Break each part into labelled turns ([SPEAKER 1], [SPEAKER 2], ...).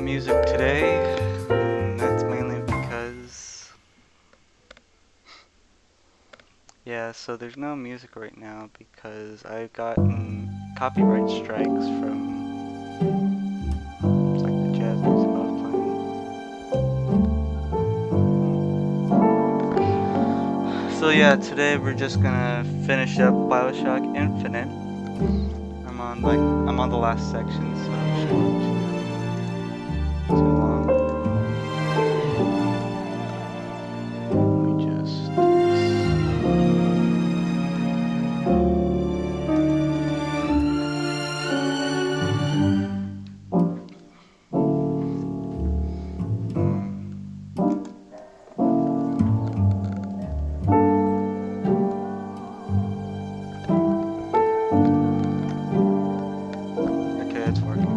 [SPEAKER 1] Music today, and that's mainly because, so there's no music right now because I've gotten copyright strikes from, it's like the jazz music I was playing. So yeah, today we're just gonna finish up BioShock Infinite. I'm on the last section, so I'm sure too long. Let me just okay, it's working.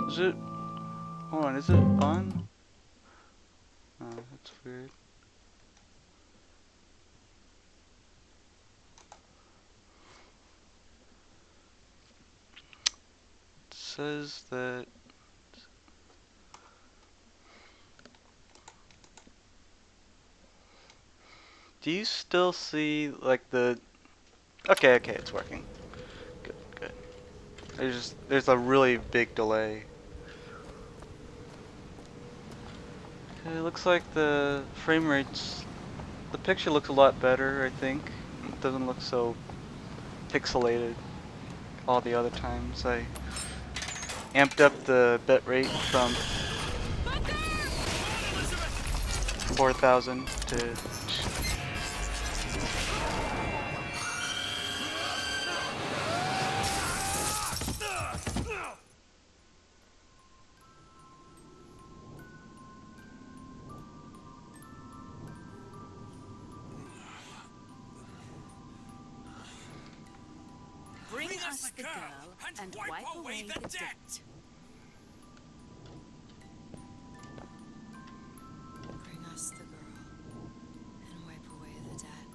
[SPEAKER 1] Is it? Hold on, is it on? Oh, that's weird. It says that. Do you still see like the? Okay, it's working. Good. There's a really big delay. Okay, it looks like the frame rates. The picture looks a lot better, I think. It doesn't look so pixelated all the other times. I amped up the bit rate from 4,000 to.
[SPEAKER 2] Bring us the girl and wipe away the debt. Bring us the girl and wipe away the debt.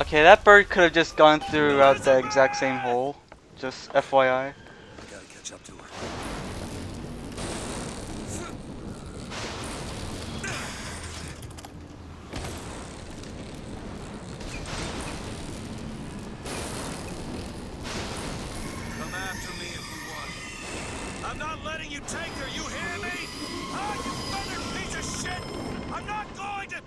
[SPEAKER 1] Okay, that bird could have just gone throughout the exact same hole. Just FYI.
[SPEAKER 3] I gotta catch up to her. Come after me if you want. I'm not letting you take her, you hear me? Ah, you feathered piece of shit! I'm not going to...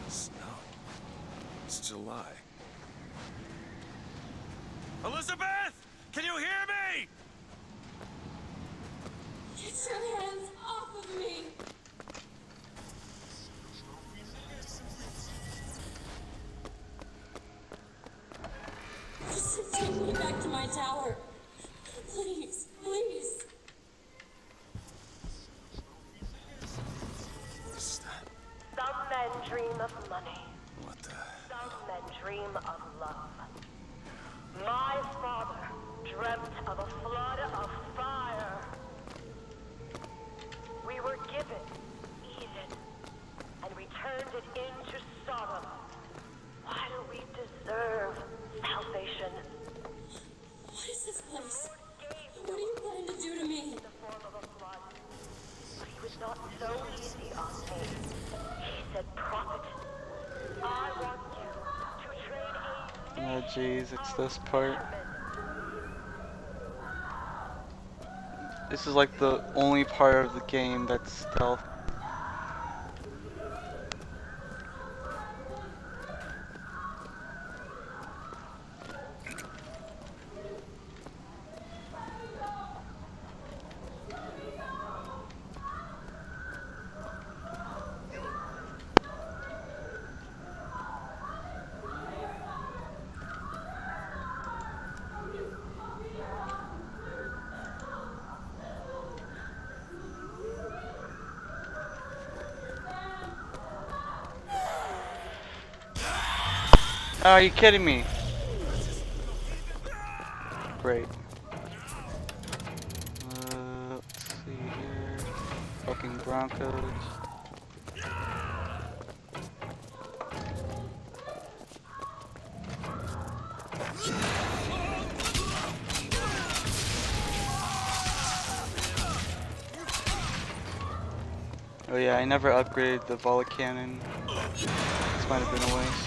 [SPEAKER 3] Snow. It's July. Elizabeth! Can you hear me?
[SPEAKER 2] Get your hands off of me! Just take me back to my tower. Please, please.
[SPEAKER 3] What's that?
[SPEAKER 4] Some men dream of money.
[SPEAKER 3] What the...
[SPEAKER 4] Some men dream of love. My father dreamt of a flood of fire. We were given Eden, and we turned it into Sodom. Why do we deserve salvation?
[SPEAKER 2] What is this place? What are you planning to do to me?
[SPEAKER 4] The form of a flood. But he was not so easy on me. He said, "Prophet, I want you to trade a
[SPEAKER 1] Oh jeez, it's this part. This is like the only part of the game that's stealth. Oh, are you kidding me? Great. Let's see here. Fucking Broncos. Oh yeah, I never upgraded the volley cannon. This might have been a waste.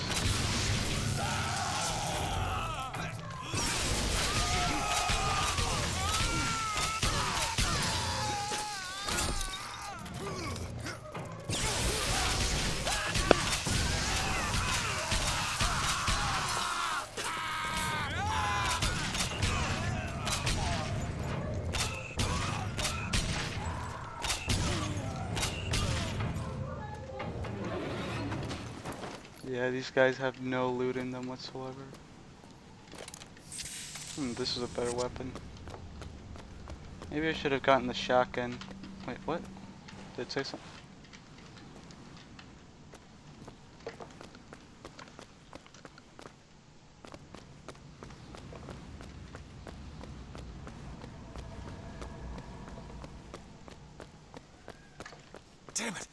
[SPEAKER 1] Yeah, these guys have no loot in them whatsoever. This is a better weapon. Maybe I should have gotten the shotgun. Wait, what? Did it say something?
[SPEAKER 3] Damn it!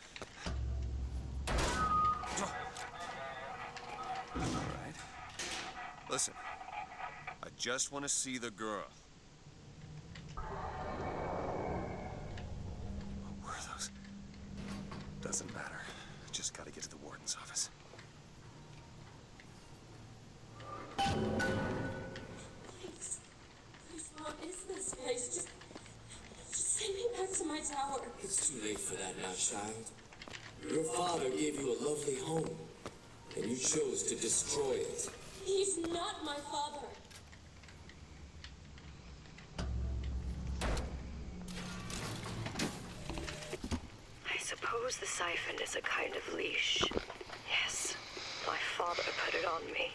[SPEAKER 3] Alright. Listen. I just want to see the girl. What were those? Doesn't matter. Just gotta get to the warden's office.
[SPEAKER 2] Please. Please, what is this place? Just take me back to my tower.
[SPEAKER 5] It's too late for that now, child. Your father gave you a lovely home, and you chose to destroy it.
[SPEAKER 2] He's not my father.
[SPEAKER 4] I suppose the siphon is a kind of leash. Yes, my father put it on me.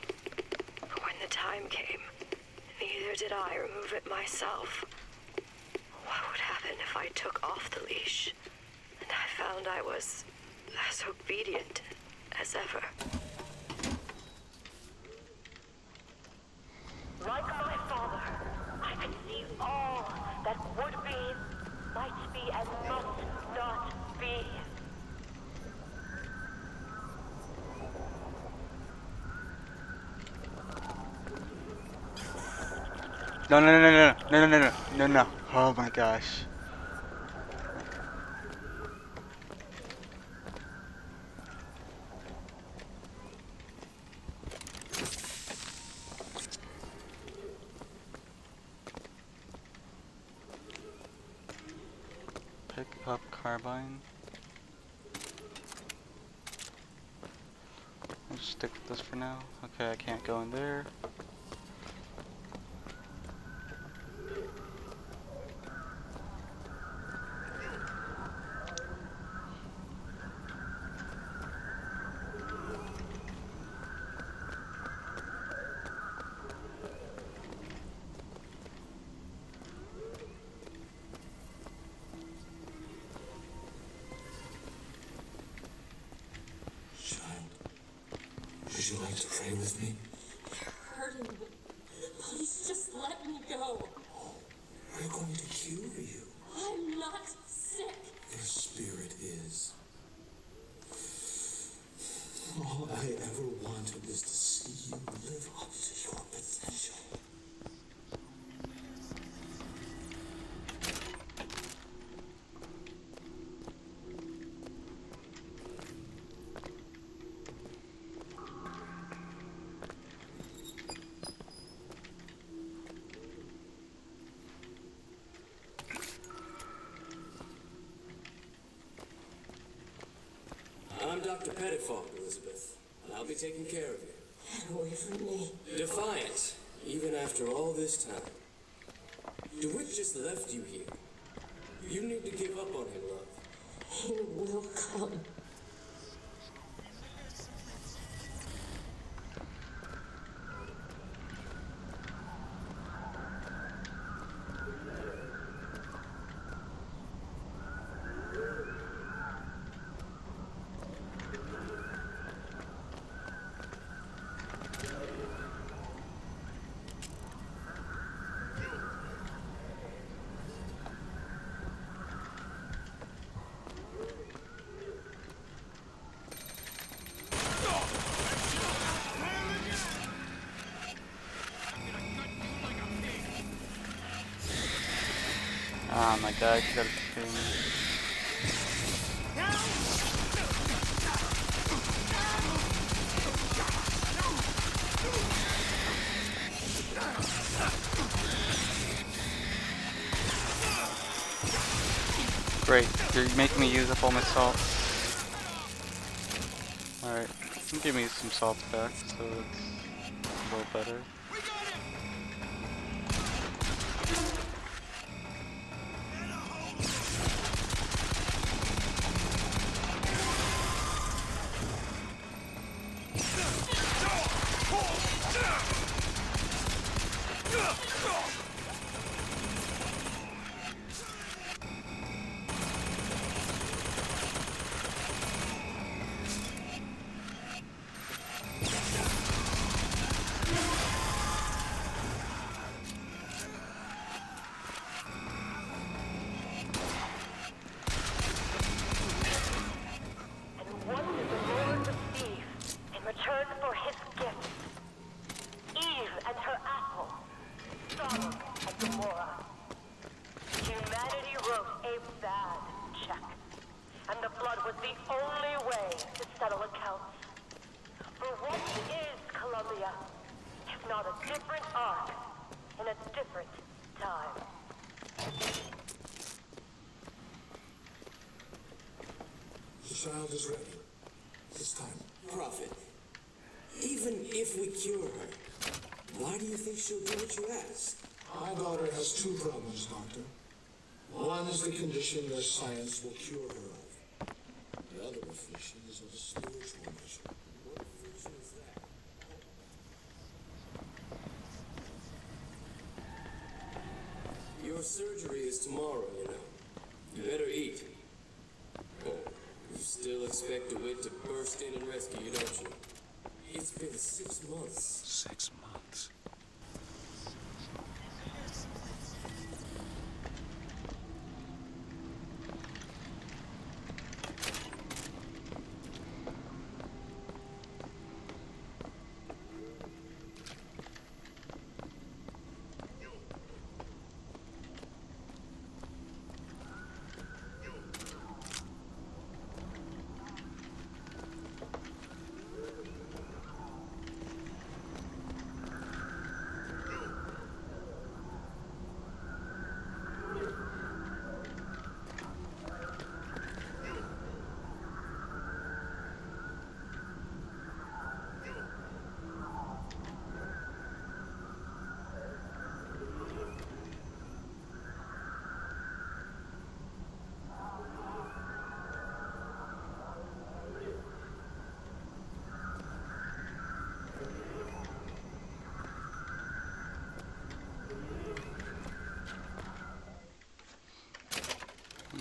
[SPEAKER 4] But when the time came, neither did I remove it myself. What would happen if I took off the leash? And I found I was as obedient as ever. Like my father, I can see all that would be, might be, and must not be.
[SPEAKER 1] No, no, no, no, no, no, no, no, no, no. Oh my gosh. Pick up carbine. I'll just stick with this for now. Okay, I can't go in there.
[SPEAKER 5] Child, would you like to pray with me?
[SPEAKER 2] Hurting me. Please just let me go.
[SPEAKER 5] We're going to cure you.
[SPEAKER 2] I'm not sick.
[SPEAKER 5] Your spirit is. All I ever wanted was to see you live up to your potential. I'm Dr. Pettifog, Elizabeth, and I'll be taking care of you.
[SPEAKER 2] Get away from me.
[SPEAKER 5] Defiant, even after all this time. DeWitt just left you here. You need to give up on him, love.
[SPEAKER 2] He will come.
[SPEAKER 1] Oh my god, you gotta kill me. Great, you're making me use up all my salt. Alright, give me some salt back, so it's a little better.
[SPEAKER 4] What did the Lord receive in return for his gift? Eve and her apple. Sodom and Gomorrah. Humanity wrote a bad check. And the flood was the only way to settle accounts. For what is Columbia, if not a different arc in a different time?
[SPEAKER 5] The child is ready. This time. Prophet, even if we cure her, why do you think she'll do what you ask?
[SPEAKER 6] My daughter has two problems, Doctor. One is the condition your science will cure her of. The other affliction is of a spiritual nature.
[SPEAKER 5] What affliction is that? Your surgery is tomorrow, you know. You better eat. Oh, you still expect DeWitt to burst in and rescue you, don't you? It's been 6 months.
[SPEAKER 3] 6 months.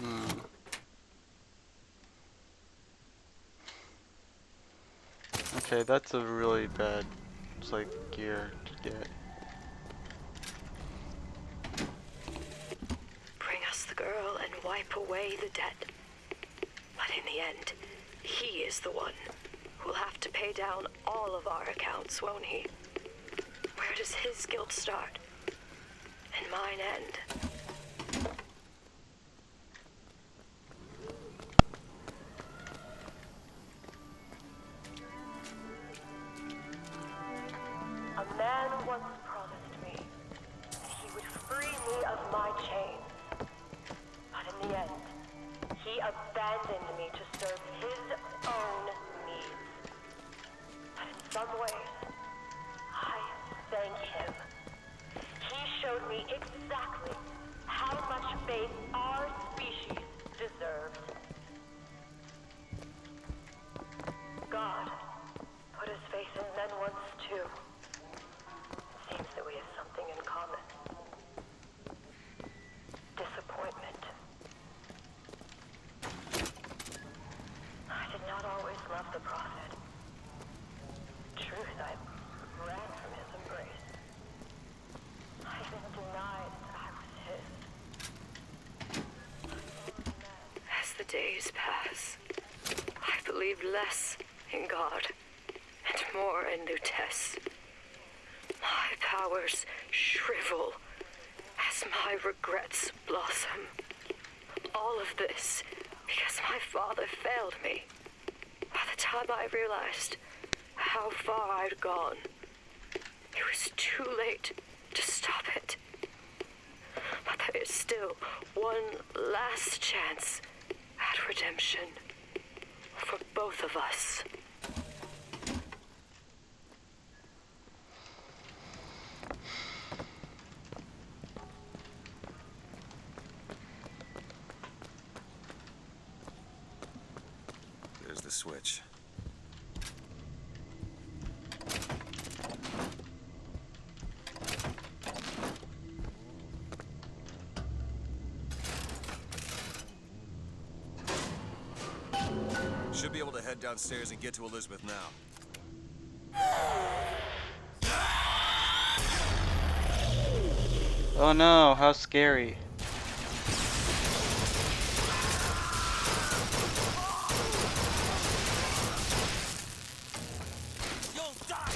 [SPEAKER 1] Hmm. Okay, that's a really bad, it's like, gear to get.
[SPEAKER 4] Bring us the girl and wipe away the debt. But in the end, he is the one who'll have to pay down all of our accounts, won't he? Where does his guilt start? And mine end? A man once promised me that he would free me of my chains. But in the end, he abandoned me to serve his own needs. But in some ways, I thank him. He showed me exactly how much faith our species deserved. God put his faith in men once too. Seems that we have something in common. Disappointment. I did not always love the prophet. Truth, I ran from his embrace. I even denied that I was his. As the days pass, I believe less in God and more in Lutece. My powers shrivel as my regrets blossom. All of this because my father failed me. By the time I realized how far I'd gone, it was too late to stop it. But there is still one last chance at redemption for both of us.
[SPEAKER 3] There's the switch. Should be able to head downstairs and get to Elizabeth now.
[SPEAKER 1] Oh no, how scary.
[SPEAKER 3] You'll die!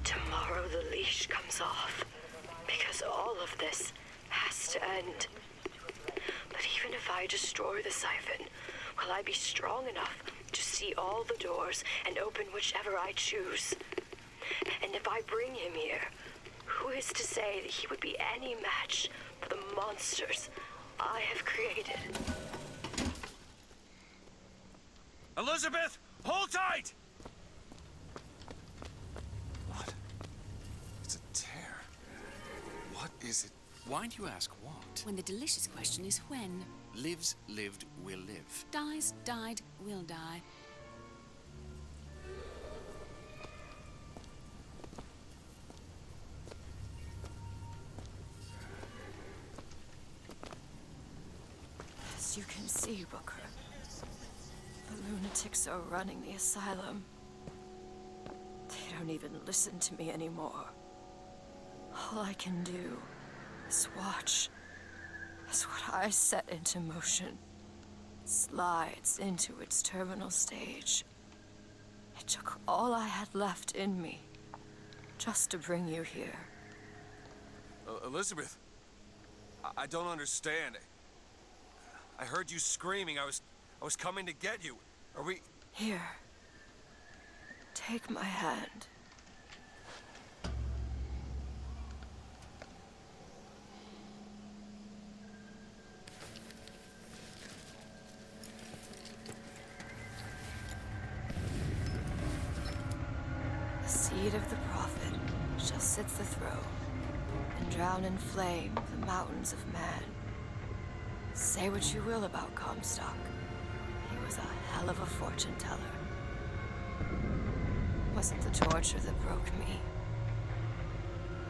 [SPEAKER 4] Tomorrow the leash comes off, because all of this has to end. But even if I destroy the siphon, will I be strong enough to see all the doors and open whichever I choose? And if I bring him here, who is to say that he would be any match for the monsters I have created?
[SPEAKER 3] Elizabeth, hold tight! What? It's a tear. What is it
[SPEAKER 7] Why do you ask what?
[SPEAKER 8] When the delicious question is when.
[SPEAKER 7] Lives, lived, will live.
[SPEAKER 8] Dies, died, will die.
[SPEAKER 4] As you can see, Booker, the lunatics are running the asylum. They don't even listen to me anymore. All I can do is watch as what I set into motion slides into its terminal stage. It took all I had left in me just to bring you here.
[SPEAKER 3] Elizabeth, I don't understand. I heard you screaming. I was coming to get you. Are we...
[SPEAKER 4] Here. Take my hand. The seed of the prophet shall sit the throne and drown in flame the mountains of man. Say what you will about Comstock. He was a hell of a fortune teller. Wasn't the torture that broke me.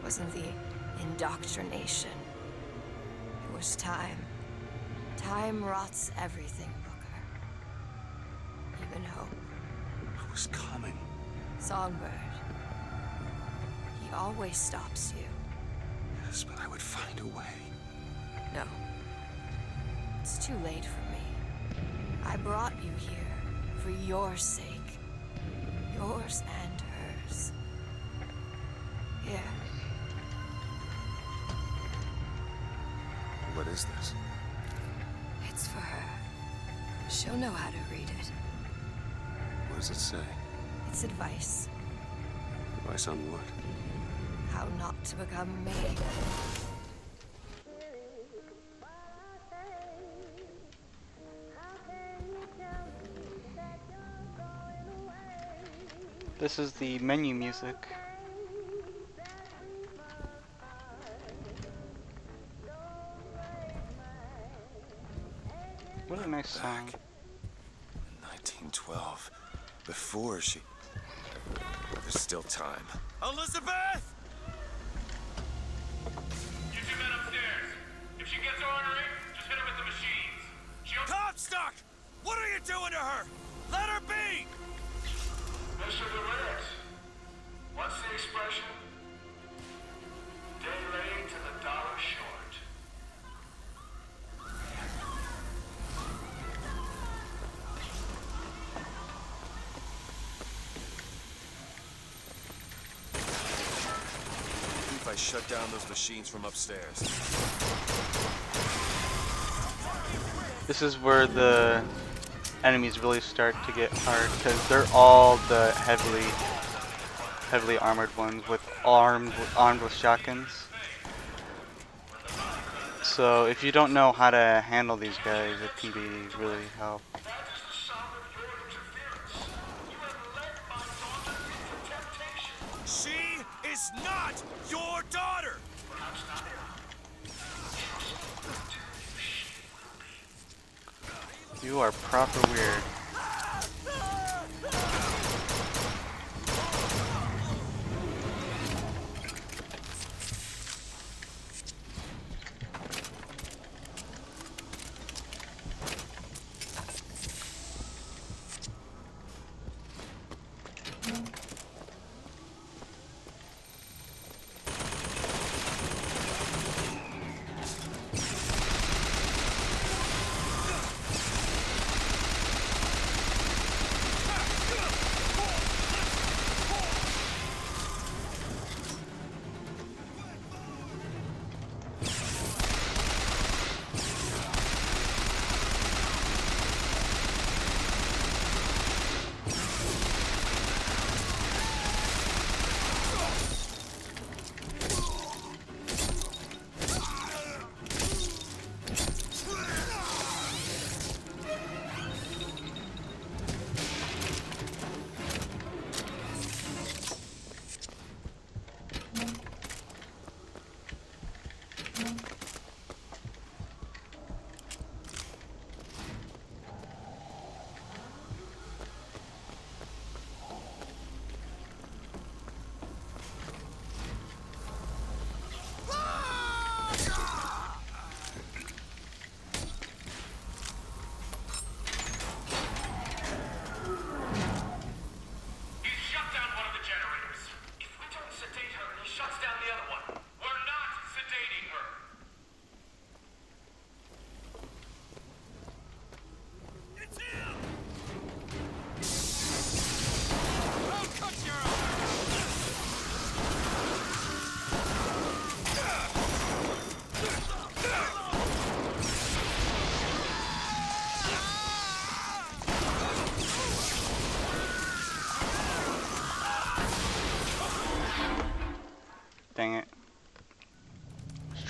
[SPEAKER 4] Wasn't the indoctrination. It was time. Time rots everything, Booker. Even hope.
[SPEAKER 7] I was coming.
[SPEAKER 4] Songbird. He always stops you.
[SPEAKER 7] Yes, but I would find a way.
[SPEAKER 4] No. It's too late for me. I brought you here for your sake. Yours and hers. Here.
[SPEAKER 7] What is this?
[SPEAKER 4] It's for her. She'll know how to read it.
[SPEAKER 7] What does it say?
[SPEAKER 4] It's advice.
[SPEAKER 7] Advice on what?
[SPEAKER 4] How not to become me.
[SPEAKER 1] This is the menu music. What a nice song.
[SPEAKER 3] In 1912. Before she... There's still time. Elizabeth!
[SPEAKER 9] You two men upstairs. If she gets ornery, just hit her with the machines. She'll...
[SPEAKER 3] Comstock! What are you doing to her? Let her be!
[SPEAKER 9] Mr. DeWitt, what's the expression? Day late and the dollar short.
[SPEAKER 3] If I shut down those machines from upstairs.
[SPEAKER 1] This is where the enemies really start to get hard because they're all the heavily armored ones with armed with shotguns. So if you don't know how to handle these guys, it can be really help.
[SPEAKER 3] She is not your daughter!
[SPEAKER 1] You are proper weird.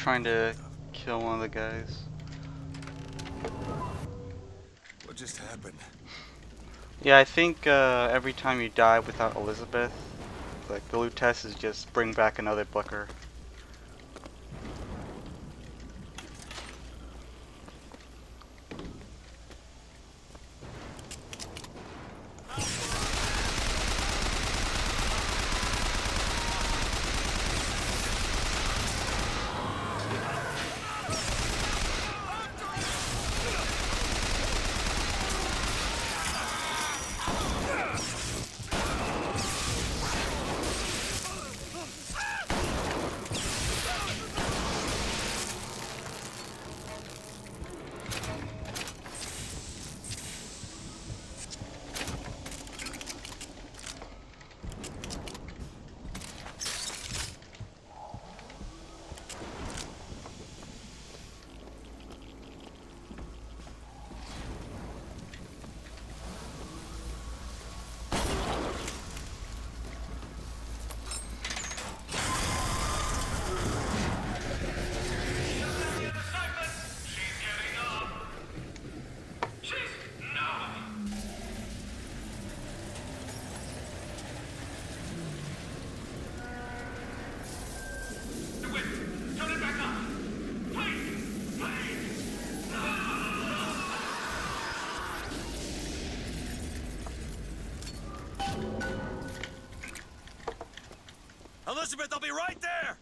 [SPEAKER 1] trying to kill one of the guys.
[SPEAKER 7] What just happened?
[SPEAKER 1] Yeah, I think every time you die without Elizabeth, like the loot test is just bring back another Booker.
[SPEAKER 3] Elizabeth, I'll be right there!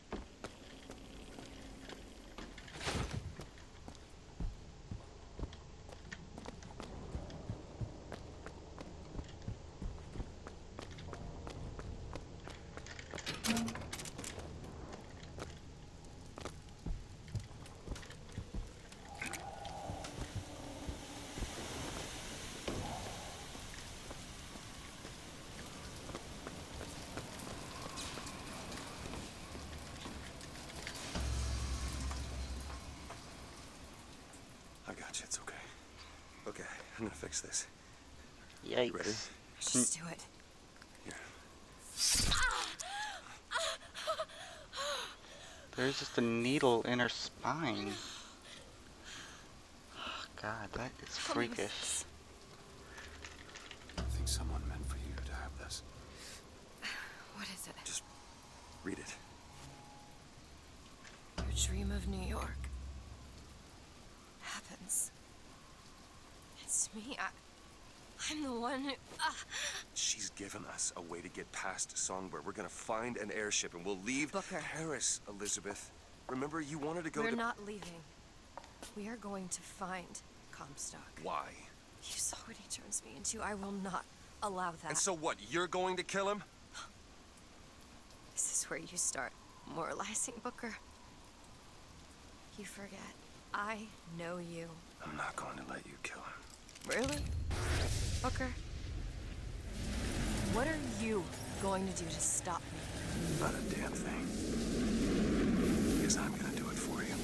[SPEAKER 7] I got you. It's okay. Okay, I'm gonna fix this.
[SPEAKER 1] Yikes.
[SPEAKER 7] Ready?
[SPEAKER 4] Just do it.
[SPEAKER 7] Here.
[SPEAKER 1] There's just a needle in her spine. Oh, God, that is freakish.
[SPEAKER 7] I think someone meant for you to have this.
[SPEAKER 4] What is it?
[SPEAKER 7] Just read it.
[SPEAKER 4] Your dream of New York happens. It's me. I'm the one who...
[SPEAKER 7] She's given us a way to get past Songbird. We're gonna find an airship and we'll leave
[SPEAKER 4] Booker.
[SPEAKER 7] Paris, Elizabeth. Remember, you wanted to go
[SPEAKER 4] We're
[SPEAKER 7] to...
[SPEAKER 4] not leaving. We are going to find Comstock.
[SPEAKER 7] Why?
[SPEAKER 4] You saw what he turns me into. I will not allow that.
[SPEAKER 7] And so what? You're going to kill him?
[SPEAKER 4] This is where you start moralizing, Booker. You forget. I know you.
[SPEAKER 7] I'm not going to let you kill him.
[SPEAKER 4] Really? Booker? What are you going to do to stop me?
[SPEAKER 7] Not a damn thing. Because I'm gonna do it for you.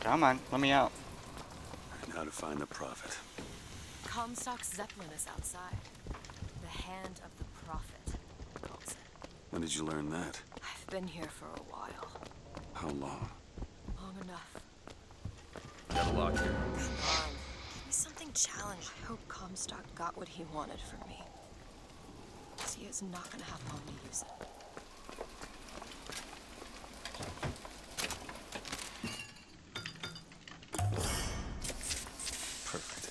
[SPEAKER 1] Come on, let me out.
[SPEAKER 7] Now to find the prophet.
[SPEAKER 4] Comstock's Zeppelin is outside. The hand of the prophet, he calls it.
[SPEAKER 7] When did you learn that?
[SPEAKER 4] I've been here for a while.
[SPEAKER 7] How long?
[SPEAKER 4] Long enough.
[SPEAKER 7] Got a lock here.
[SPEAKER 4] Come on. Give me something challenging. I hope Comstock got what he wanted from me. Because he is not going to have long to use it.
[SPEAKER 7] Perfect.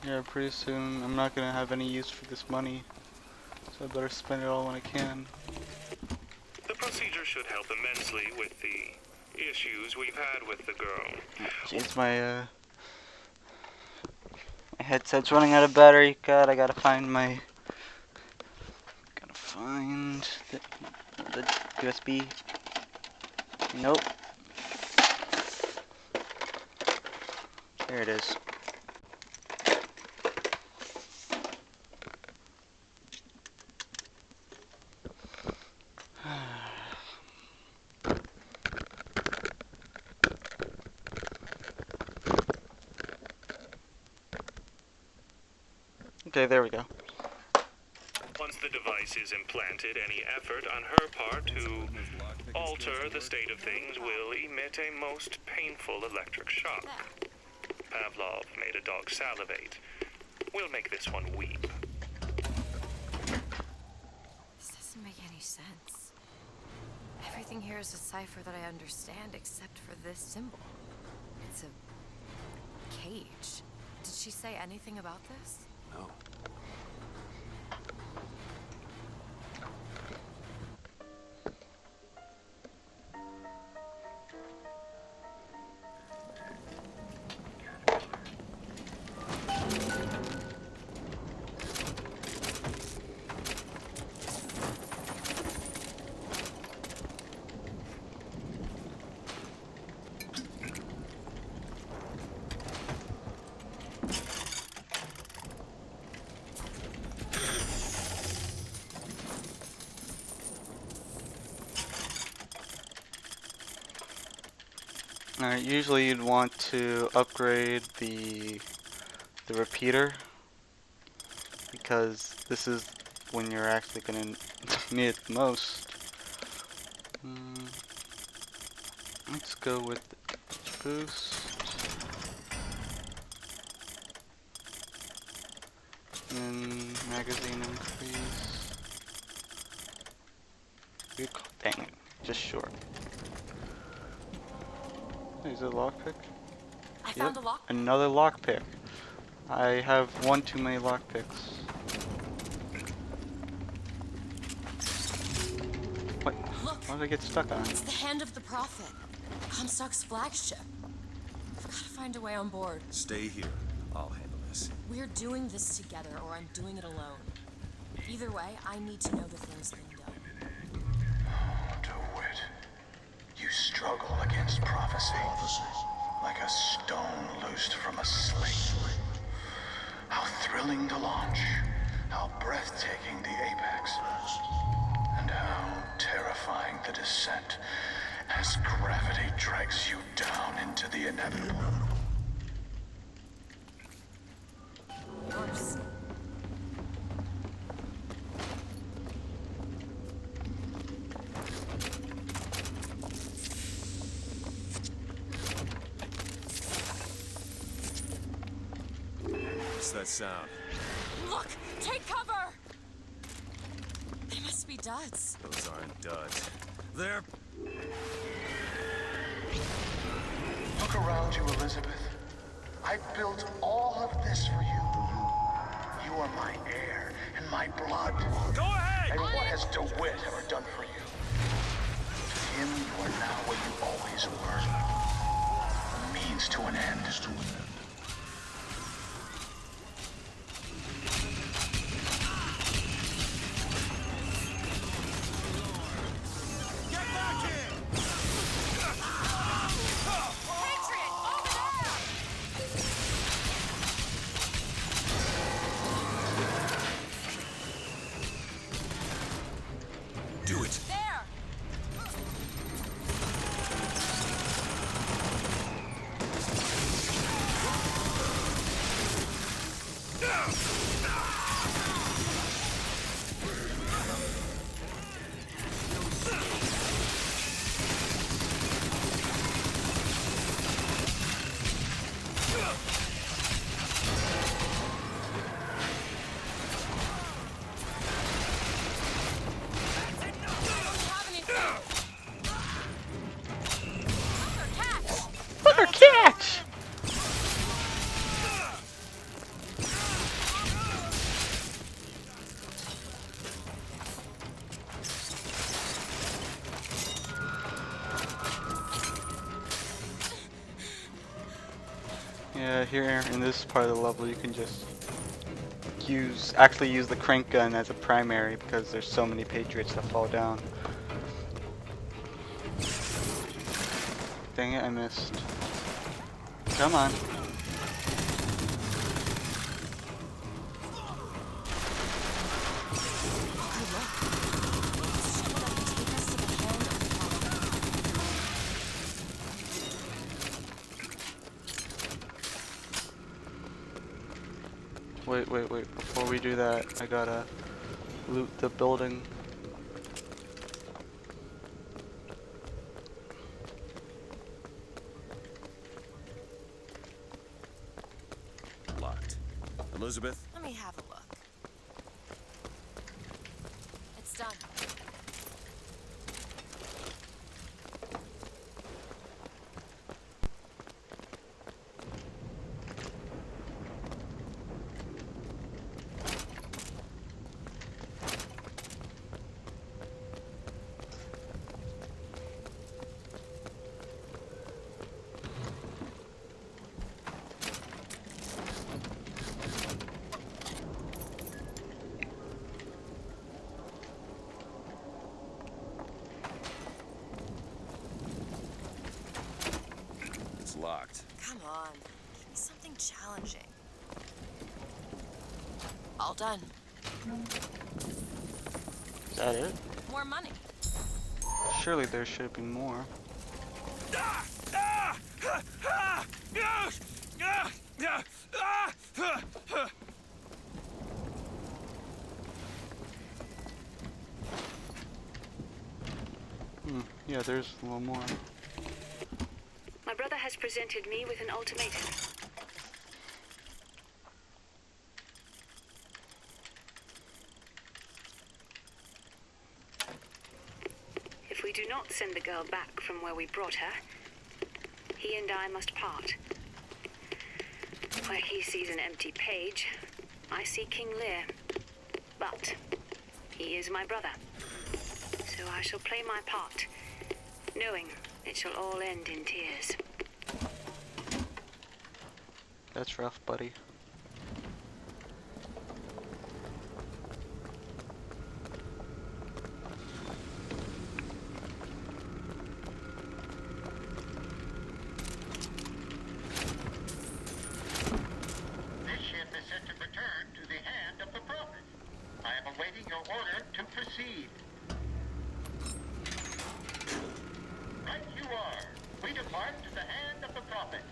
[SPEAKER 1] Yeah, pretty soon I'm not gonna have any use for this money, so I better spend it all when I can.
[SPEAKER 9] The procedure should help immensely with the issues we've had with the girl.
[SPEAKER 1] Jeez, my headset's running out of battery. God, I gotta find the USB. Nope. There it is. Okay, there we go.
[SPEAKER 10] Once the device is implanted, any effort on her part to alter the state of things will emit a most painful electric shock. Pavlov made a dog salivate. We'll make this one weep.
[SPEAKER 4] This doesn't make any sense. Everything here is a cipher that I understand except for this symbol. It's a cage. Did she say anything about this?
[SPEAKER 7] No.
[SPEAKER 1] Alright, usually you'd want to upgrade the repeater, because this is when you're actually going to need it the most. Let's go with boost. And magazine increase. Dang it, just short. Is it a lockpick?
[SPEAKER 4] I found a lock.
[SPEAKER 1] Another lockpick. I have one too many lockpicks. What?
[SPEAKER 2] Look.
[SPEAKER 1] What did I get stuck on?
[SPEAKER 2] It's the Hand of the Prophet. Comstock's flagship. I've got to find a way on board.
[SPEAKER 7] Stay here. I'll handle this.
[SPEAKER 2] We're doing this together, or I'm doing it alone. Either way, I need to know the thing's been done.
[SPEAKER 11] DeWitt, you struggle against prophecy like a stone loosed from a sling. How thrilling to launch, how breathtaking the apex, and how terrifying the descent as gravity drags you down into the inevitable.
[SPEAKER 2] Yours.
[SPEAKER 7] What's that sound?
[SPEAKER 2] Look! Take cover! They must be duds.
[SPEAKER 7] Those aren't duds. They're...
[SPEAKER 11] Look around you, Elizabeth. I built all of this for you. You are my air and my blood.
[SPEAKER 3] Go ahead!
[SPEAKER 11] And what has DeWitt ever done for you? To him, you are now what you always were. A means to an end.
[SPEAKER 3] Get back here!
[SPEAKER 2] Patriot! Over there!
[SPEAKER 7] Do it!
[SPEAKER 2] There!
[SPEAKER 1] Fucker catch! Yeah, here in this part of the level you can just actually use the crank gun as a primary because there's so many Patriots that fall down. Dang it, I missed. Come on. Wait. Before we do that, I gotta loot the building.
[SPEAKER 7] Locked. Elizabeth?
[SPEAKER 12] Let me have a look. It's done.
[SPEAKER 7] It's locked.
[SPEAKER 12] Come on. Give me something challenging. All done.
[SPEAKER 1] Is that it?
[SPEAKER 12] More money.
[SPEAKER 1] Surely there should be more. Yeah, there's a little more.
[SPEAKER 8] My brother has presented me with an ultimatum. If we do not send the girl back from where we brought her, he and I must part. Where he sees an empty page, I see King Lear. But he is my brother. So I shall play my part, knowing it shall all end in tears.
[SPEAKER 1] That's rough, buddy.
[SPEAKER 11] This ship is set to return to the hand of the Prophet. I am awaiting your order to proceed. Right you are. We depart to the hand of the Prophet.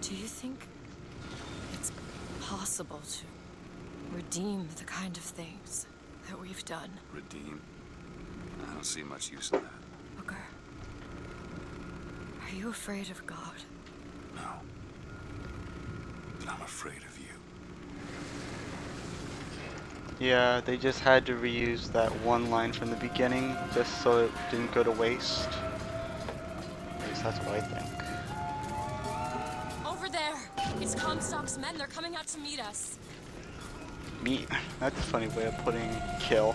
[SPEAKER 12] Do you think it's possible to redeem the kind of things that we've done?
[SPEAKER 7] Redeem? I don't see much use in that.
[SPEAKER 12] Booker, are you afraid of God?
[SPEAKER 7] No. But I'm afraid of you.
[SPEAKER 1] Yeah, they just had to reuse that one line from the beginning just so it didn't go to waste. At least that's what I think.
[SPEAKER 12] Over there! It's Comstock's men. They're coming out to meet us.
[SPEAKER 1] Meat. That's a funny way of putting kill.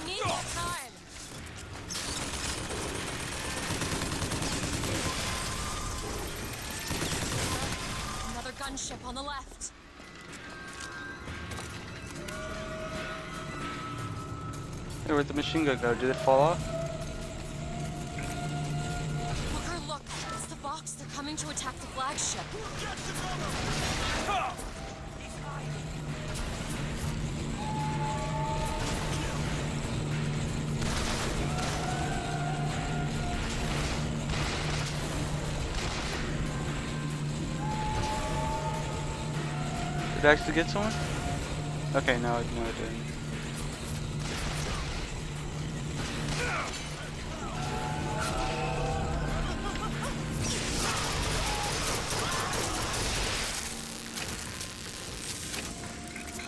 [SPEAKER 12] Need more time. Another gunship on the left.
[SPEAKER 1] Hey, where'd the machine gun go? Did it fall off?
[SPEAKER 12] Booker, look. It's the box. They're coming to attack the flagship.
[SPEAKER 1] Did it actually get someone? Okay, no, it didn't.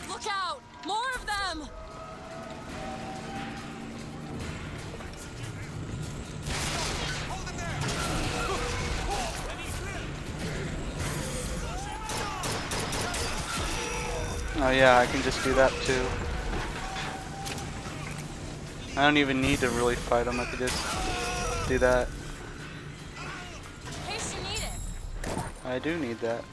[SPEAKER 12] Look out! More of them!
[SPEAKER 1] Oh yeah, I can just do that too. I don't even need to really fight them, I could just do that.
[SPEAKER 12] In case you need it.
[SPEAKER 1] I do need that.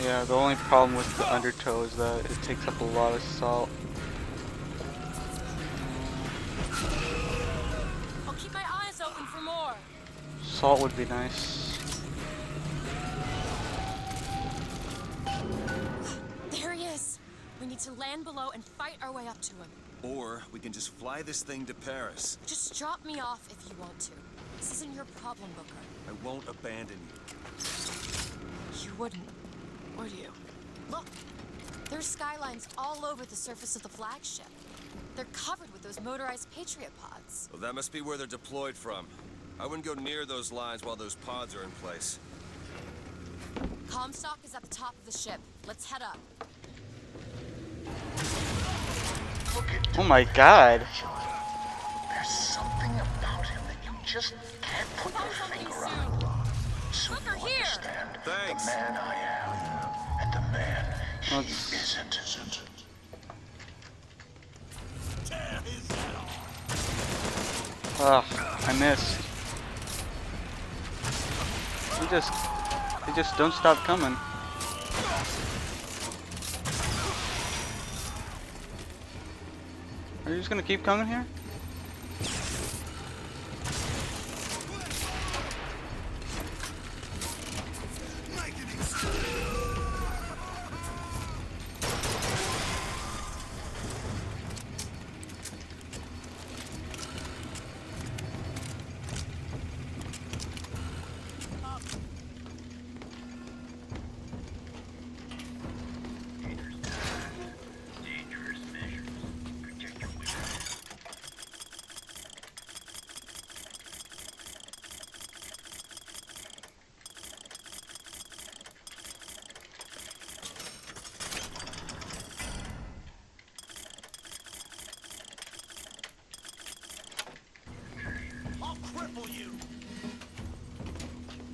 [SPEAKER 1] Yeah, the only problem with the undertow is that it takes up a lot of salt.
[SPEAKER 12] I'll keep my eyes open for more.
[SPEAKER 1] Salt would be nice.
[SPEAKER 12] There he is. We need to land below and fight our way up to him.
[SPEAKER 7] Or we can just fly this thing to Paris.
[SPEAKER 12] Just drop me off if you want to. This isn't your problem, Booker.
[SPEAKER 7] I won't abandon you.
[SPEAKER 12] You wouldn't, would you? Look, there's skylines all over the surface of the flagship. They're covered with those motorized Patriot pods.
[SPEAKER 7] Well, that must be where they're deployed from. I wouldn't go near those lines while those pods are in place.
[SPEAKER 12] Comstock is at the top of the ship. Let's head up.
[SPEAKER 1] Oh my god.
[SPEAKER 11] There's something about him that you just can't put your finger on. So
[SPEAKER 12] Booker,
[SPEAKER 11] you
[SPEAKER 12] here!
[SPEAKER 11] understand
[SPEAKER 7] Thanks.
[SPEAKER 11] the man I am and the man he
[SPEAKER 1] Let's-
[SPEAKER 11] isn't.
[SPEAKER 1] Ugh, I missed. They just don't stop coming. Are you just gonna keep coming here?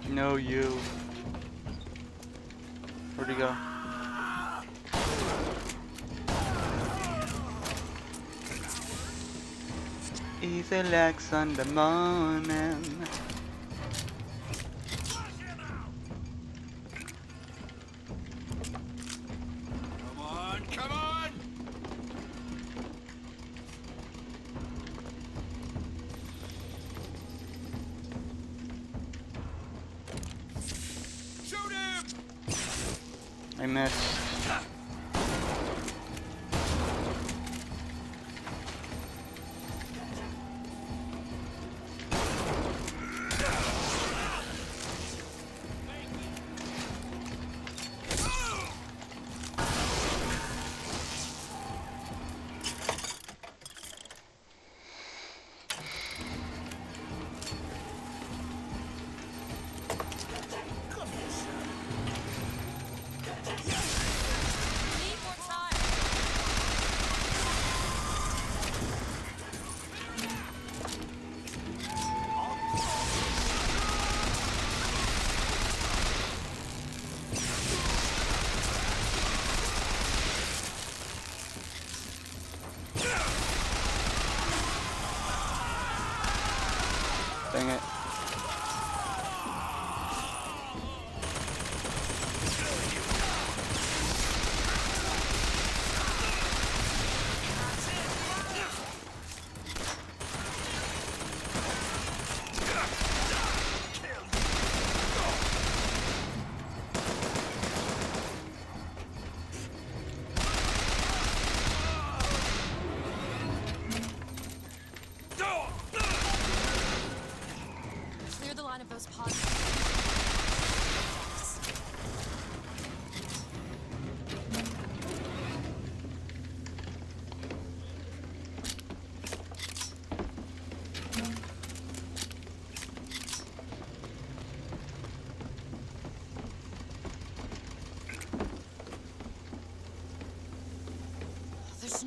[SPEAKER 1] No, you. Where'd he go? Easy like Sunday morning.
[SPEAKER 3] Come on, come on! Shoot him!
[SPEAKER 1] I missed.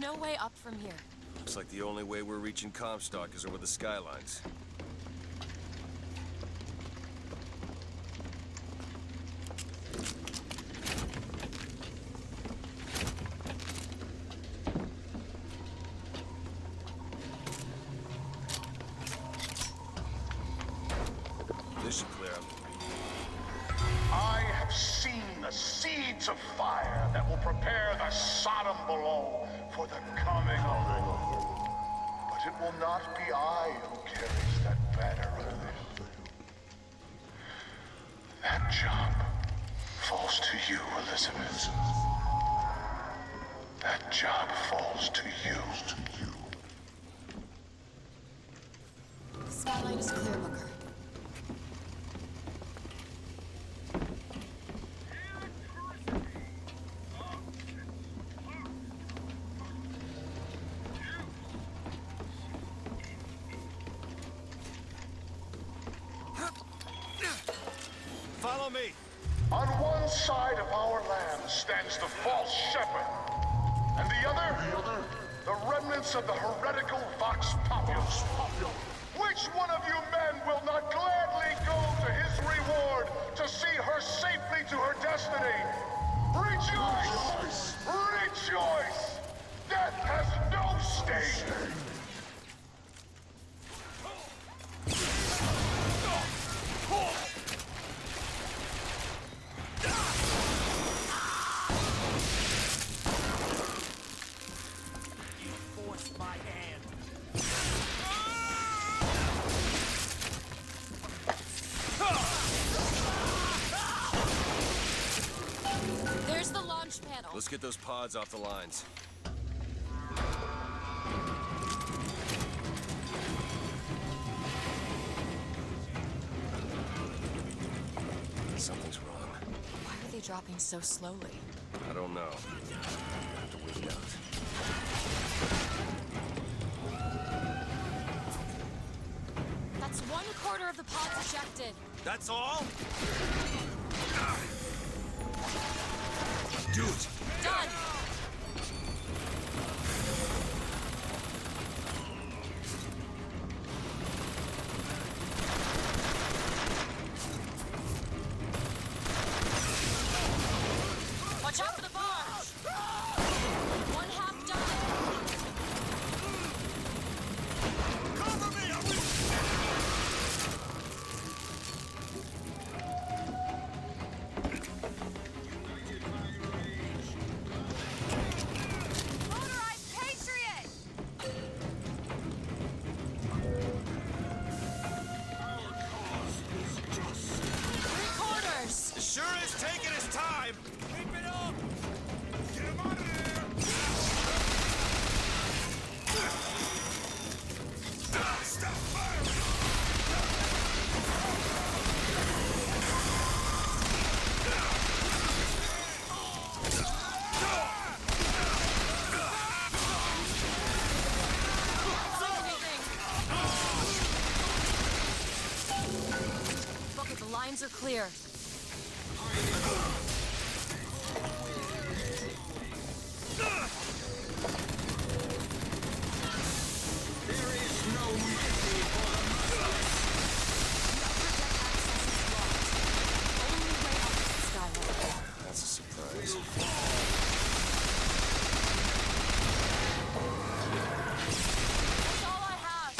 [SPEAKER 12] no way up from here.
[SPEAKER 7] Looks like the only way we're reaching Comstock is over the skylines. This should clear up.
[SPEAKER 11] I have seen the seeds of fire that will prepare the Sodom below for the coming of the Lord. But it will not be I who carries that banner of them. That job falls to you, Elizabeth. That job falls to you.
[SPEAKER 12] The skyline is clear, Booker.
[SPEAKER 3] Follow me.
[SPEAKER 11] On one side of our land stands the false shepherd, and the other, the remnants of the heretical Vox Populus. Which one of you men will not gladly go to his reward to see her safely to her destiny? Rejoice! Rejoice! Death has no sting!
[SPEAKER 3] Force my hand.
[SPEAKER 12] There's the launch panel.
[SPEAKER 7] Let's get those pods off the lines. Something's wrong.
[SPEAKER 12] Why are they dropping so slowly?
[SPEAKER 7] I don't know. I have to wait it out.
[SPEAKER 12] That's 1/4 of the pods ejected.
[SPEAKER 3] That's all? Do it.
[SPEAKER 12] Done. Watch out for the barge. 1/2 done.
[SPEAKER 3] Cover me!
[SPEAKER 12] Motorized Patriot. 3/4.
[SPEAKER 3] It sure is taking his time. Keep it up. Get him out of there. Stop firing.
[SPEAKER 12] Booker, the lines are clear.
[SPEAKER 7] That's a surprise.
[SPEAKER 12] That's all I have.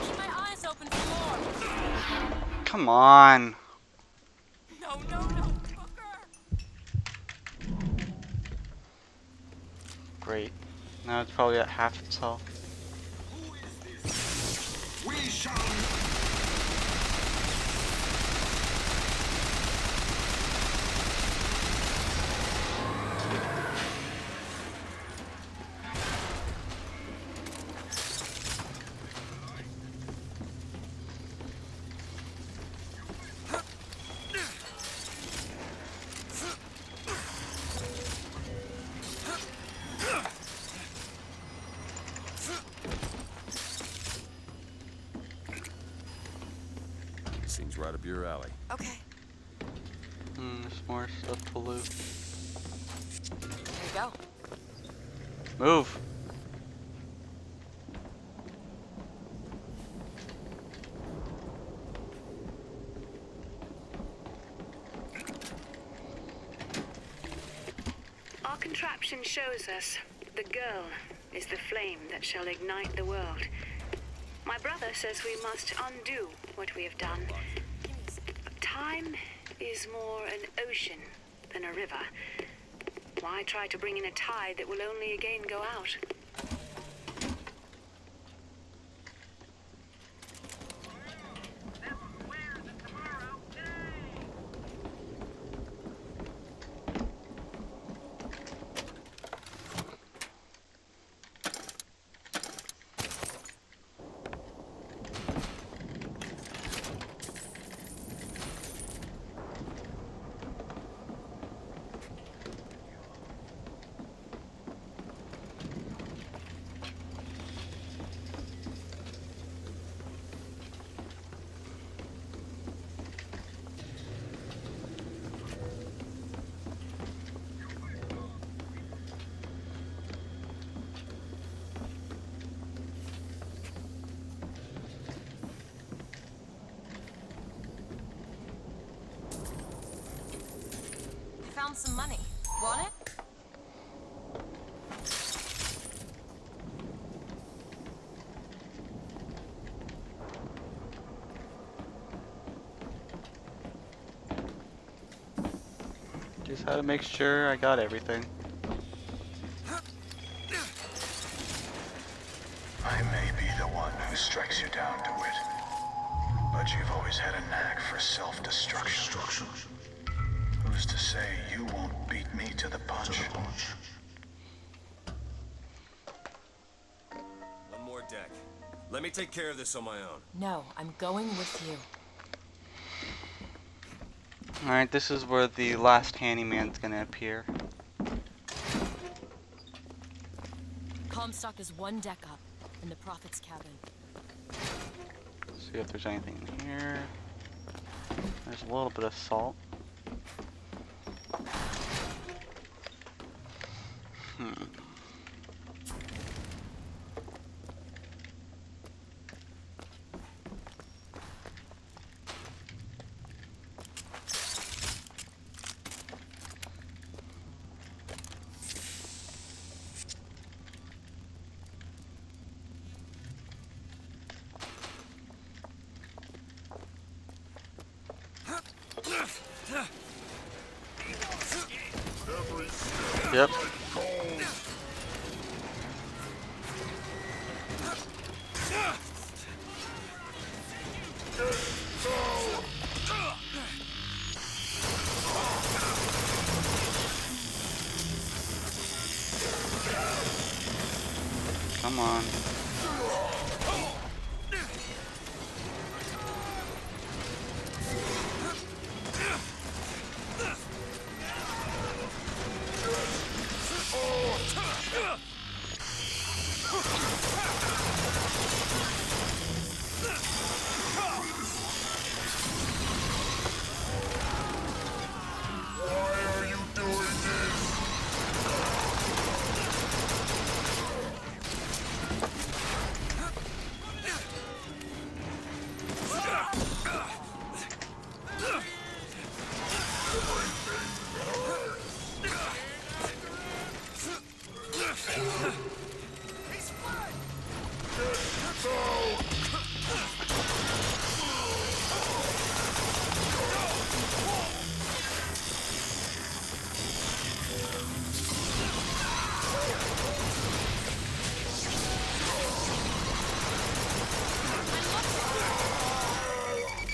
[SPEAKER 12] Keep my eyes open for more.
[SPEAKER 1] Come on.
[SPEAKER 12] No, no, no, Booker.
[SPEAKER 1] Great. Now it's probably at half its health.
[SPEAKER 6] We shall
[SPEAKER 7] Seems right up your alley.
[SPEAKER 12] Okay.
[SPEAKER 1] There's more stuff to loot.
[SPEAKER 12] There you go.
[SPEAKER 1] Move.
[SPEAKER 8] Our contraption shows us the girl is the flame that shall ignite the world. My brother says we must undo what we have done. But time is more an ocean than a river. Why try to bring in a tide that will only again go out?
[SPEAKER 12] Found some money. Want it?
[SPEAKER 1] Just had to make sure I got everything.
[SPEAKER 11] I may be the one who strikes you down, DeWitt, but you've always had a knack for self-destruction. Who's to say you won't beat me to the punch?
[SPEAKER 7] One more deck. Let me take care of this on my own.
[SPEAKER 12] No, I'm going with you.
[SPEAKER 1] Alright, this is where the last handyman's gonna appear.
[SPEAKER 12] Comstock is one deck up in the Prophet's cabin.
[SPEAKER 1] See if there's anything in here. There's a little bit of salt. Yep. Come on.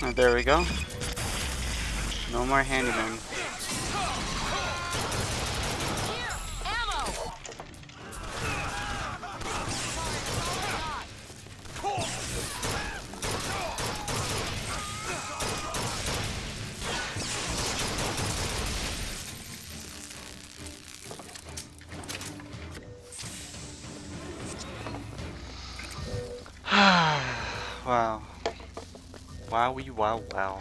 [SPEAKER 1] Oh, there we go. No more handyman. Wow. Wowie wow wow.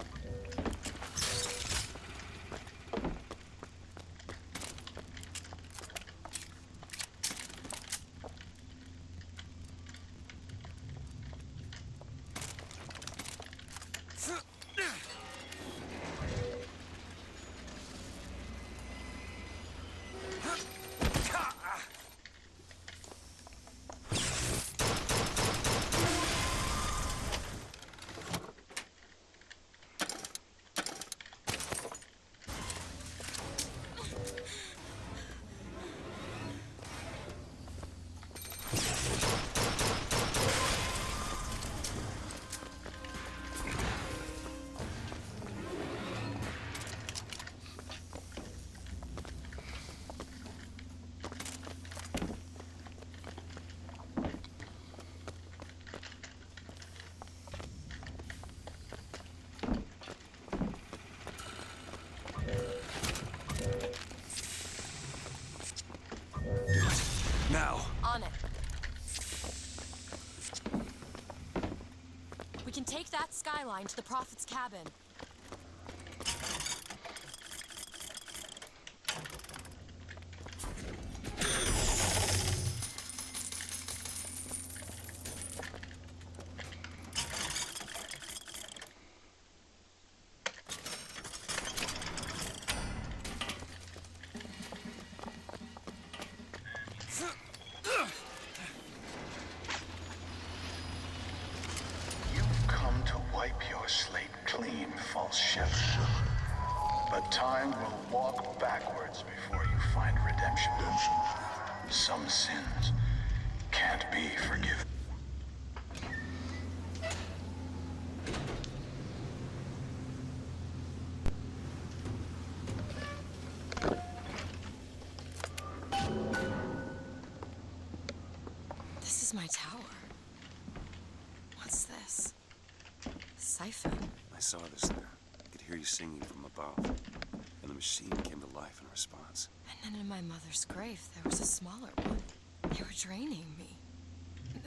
[SPEAKER 7] Now.
[SPEAKER 12] On it. We can take that skyline to the Prophet's cabin.
[SPEAKER 11] You've come to wipe your slate clean, false shepherd. But time will walk backwards before you find redemption. Some sins can't be forgiven.
[SPEAKER 12] This is my tower. What's this? Siphon.
[SPEAKER 7] I saw this there. I could hear you singing from above. And the machine came to life in response.
[SPEAKER 12] And then in my mother's grave, there was a smaller one. They were draining me.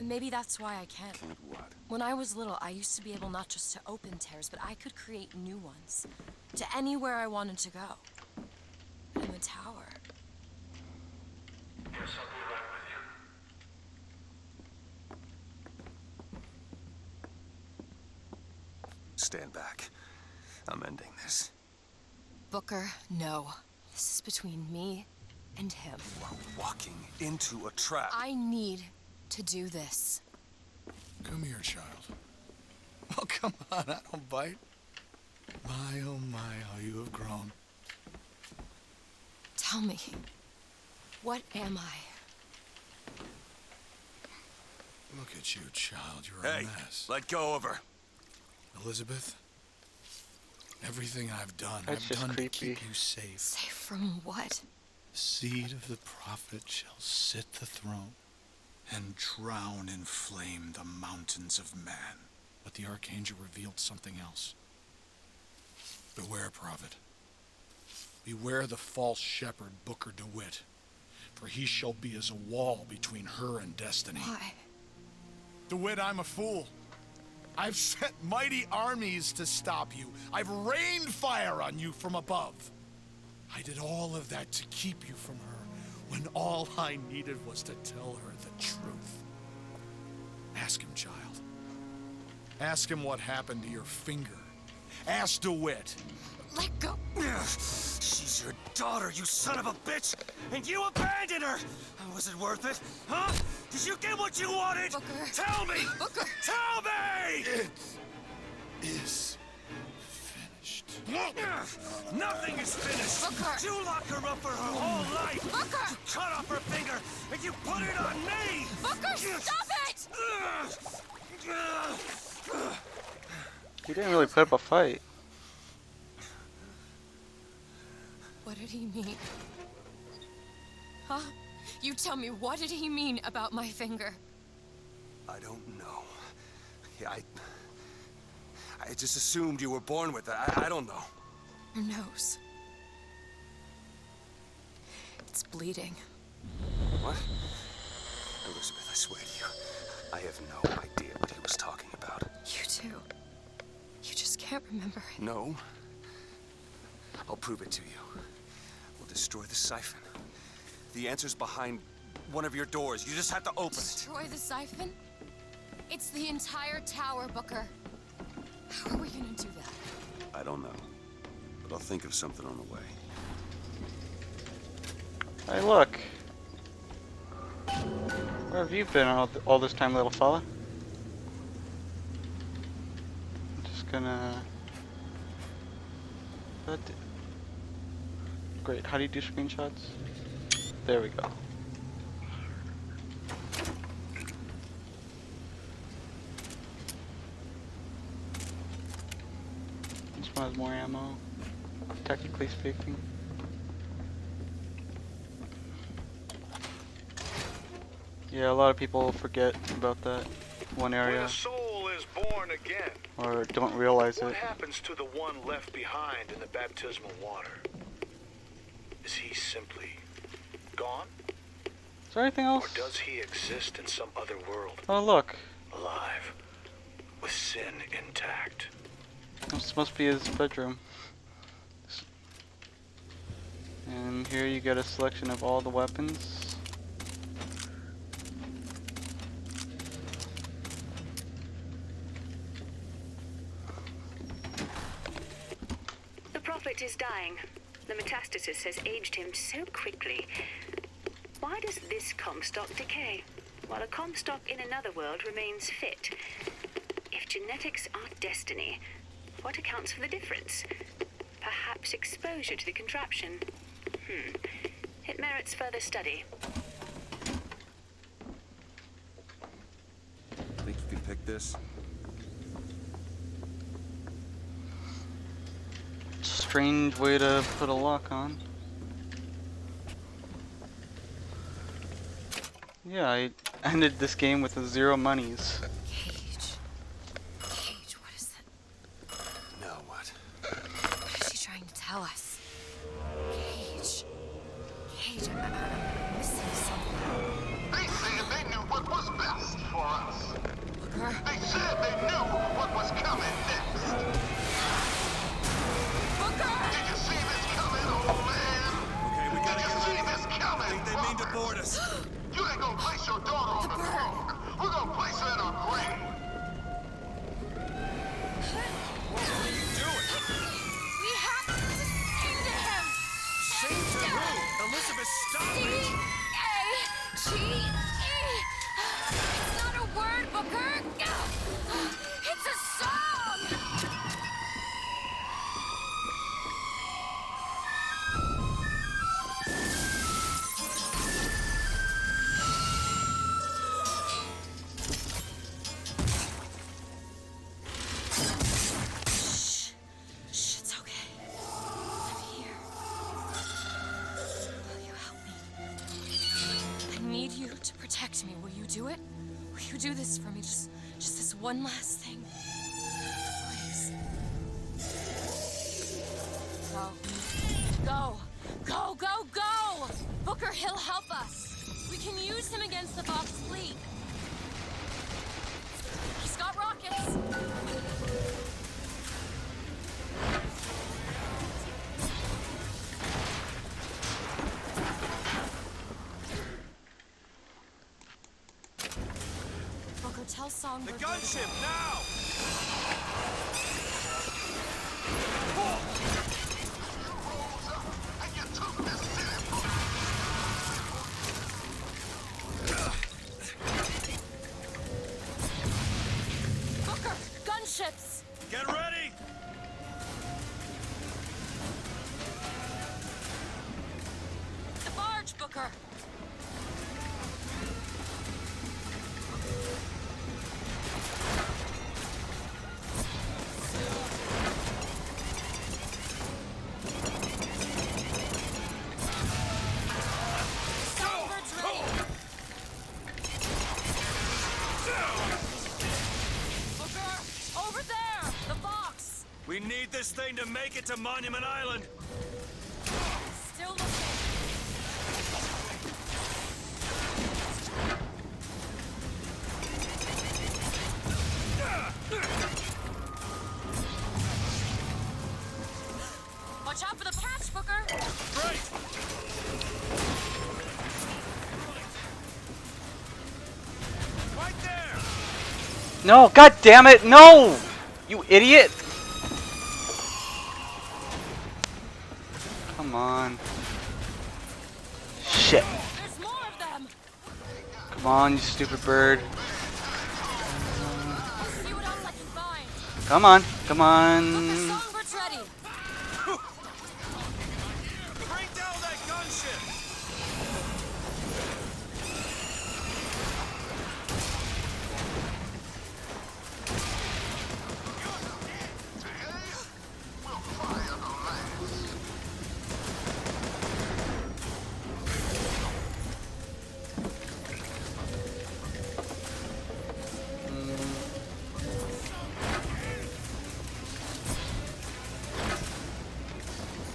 [SPEAKER 12] Maybe that's why I can't.
[SPEAKER 7] Can't what?
[SPEAKER 12] When I was little, I used to be able not just to open tears, but I could create new ones. To anywhere I wanted to go. And in the tower.
[SPEAKER 9] Yes, I'll be right with you.
[SPEAKER 7] Stand back. I'm ending this.
[SPEAKER 12] Booker, no. This is between me and him.
[SPEAKER 7] You are walking into a trap.
[SPEAKER 12] I need to do this.
[SPEAKER 6] Come here, child. Oh, come on, I don't bite. My, oh my, how you have grown.
[SPEAKER 12] Tell me, what am I?
[SPEAKER 6] Look at you, child. You're
[SPEAKER 7] Hey,
[SPEAKER 6] a mess.
[SPEAKER 7] let go of her.
[SPEAKER 6] Elizabeth, everything I've done,
[SPEAKER 1] That's
[SPEAKER 6] I've
[SPEAKER 1] just
[SPEAKER 6] done
[SPEAKER 1] creepy.
[SPEAKER 6] to keep you safe.
[SPEAKER 12] Safe from what?
[SPEAKER 6] The seed of the prophet shall sit the throne and drown in flame the mountains of man. But the archangel revealed something else. Beware, prophet. Beware the false shepherd, Booker DeWitt, for he shall be as a wall between her and destiny.
[SPEAKER 12] Why?
[SPEAKER 6] DeWitt, I'm a fool. I've sent mighty armies to stop you. I've rained fire on you from above. I did all of that to keep you from her, when all I needed was to tell her the truth. Ask him, child. Ask him what happened to your finger. Ask DeWitt.
[SPEAKER 12] Let go.
[SPEAKER 7] She's your daughter, you son of a bitch! And you abandoned her! Was it worth it? Huh? Did you get what you wanted?
[SPEAKER 12] Booker.
[SPEAKER 7] Tell me!
[SPEAKER 12] Booker.
[SPEAKER 7] Tell me!
[SPEAKER 6] It is finished.
[SPEAKER 7] Nothing is finished!
[SPEAKER 12] Booker.
[SPEAKER 7] You locked her up for her whole life!
[SPEAKER 12] Booker.
[SPEAKER 7] You cut off her finger, and you put it on me!
[SPEAKER 12] Booker, stop it!
[SPEAKER 1] He didn't really put up a fight.
[SPEAKER 12] What did he mean? Huh? You tell me, what did he mean about my finger?
[SPEAKER 7] I don't know. Yeah, I just assumed you were born with it. I don't know.
[SPEAKER 12] Your nose. It's bleeding.
[SPEAKER 7] What? Elizabeth, I swear to you, I have no idea what he was talking about.
[SPEAKER 12] You too. You just can't remember.
[SPEAKER 7] No. I'll prove it to you. We'll destroy the siphon. The answer's behind one of your doors. You just have to open it.
[SPEAKER 12] Destroy the siphon? It's the entire tower, Booker. How are we gonna do that?
[SPEAKER 7] I don't know. But I'll think of something on the way.
[SPEAKER 1] Hey, look. Where have you been all this time, little fella? I'm just gonna... Great, how do you do screenshots? There we go. This one has more ammo, technically speaking. Yeah, a lot of people forget about that one
[SPEAKER 11] When
[SPEAKER 1] area,
[SPEAKER 11] a soul is born again,
[SPEAKER 1] or don't realize
[SPEAKER 11] what
[SPEAKER 1] it.
[SPEAKER 11] happens to the one left behind in the baptismal water? Is he simply gone?
[SPEAKER 1] Is there anything else?
[SPEAKER 11] Or does he exist in some other world,
[SPEAKER 1] Oh, look.
[SPEAKER 11] alive, with sin intact?
[SPEAKER 1] This must be his bedroom. And here you get a selection of all the weapons.
[SPEAKER 8] The prophet is dying. The metastasis has aged him so quickly. Why does this Comstock decay, while a Comstock in another world remains fit? If genetics are destiny, what accounts for the difference? Perhaps exposure to the contraption. It merits further study.
[SPEAKER 7] Think you can pick this?
[SPEAKER 1] Strange way to put a lock on. Yeah, I ended this game with 0 monies.
[SPEAKER 12] Cage. Cage, what is that?
[SPEAKER 7] Now what?
[SPEAKER 12] What is she trying to tell us? Cage. Cage, I'm missing something.
[SPEAKER 13] They said they knew what was best for us.
[SPEAKER 12] Booker?
[SPEAKER 13] They said they knew what was coming next.
[SPEAKER 12] Booker!
[SPEAKER 13] Did you see this coming, old man?
[SPEAKER 3] Okay, we gotta
[SPEAKER 13] Did you
[SPEAKER 3] get
[SPEAKER 13] see
[SPEAKER 3] rid of
[SPEAKER 13] this
[SPEAKER 3] it.
[SPEAKER 13] coming,
[SPEAKER 3] I think they mean to board us.
[SPEAKER 13] You ain't gonna place your daughter on the throne. We're gonna place her in her grave.
[SPEAKER 3] What are you doing?
[SPEAKER 12] We have to sing to him!
[SPEAKER 3] Sing to who? Elizabeth, stop it!
[SPEAKER 12] C-A-G-E! It's not a word, Booker! It's a song! Shh, it's okay. I'm here. Will you help me? I need you to protect me. Will you do it? Will you do this for me? Just this one last thing. Please. Go. Go, go, go! Booker, he'll help us. We can use him against the Vox fleet. He's got rockets. Booker, tell Songbird.
[SPEAKER 3] The gunship, now!
[SPEAKER 13] And you took this city from
[SPEAKER 12] Booker, gunships!
[SPEAKER 3] Get ready!
[SPEAKER 12] The barge, Booker! Songbird's ready! Booker, over there! The box!
[SPEAKER 3] We need this thing to make it to Monument Island.
[SPEAKER 12] Still looking. Watch out for the patch, Booker.
[SPEAKER 3] Great! Right there!
[SPEAKER 1] No, god damn it, no! You idiot! Come on. Shit.
[SPEAKER 12] There's more of them.
[SPEAKER 1] Come on, you stupid bird.
[SPEAKER 12] I'll see what else I can find.
[SPEAKER 1] Come on, come
[SPEAKER 12] Booker,
[SPEAKER 1] on.
[SPEAKER 12] Songbird's ready.
[SPEAKER 3] Bring down that gunship!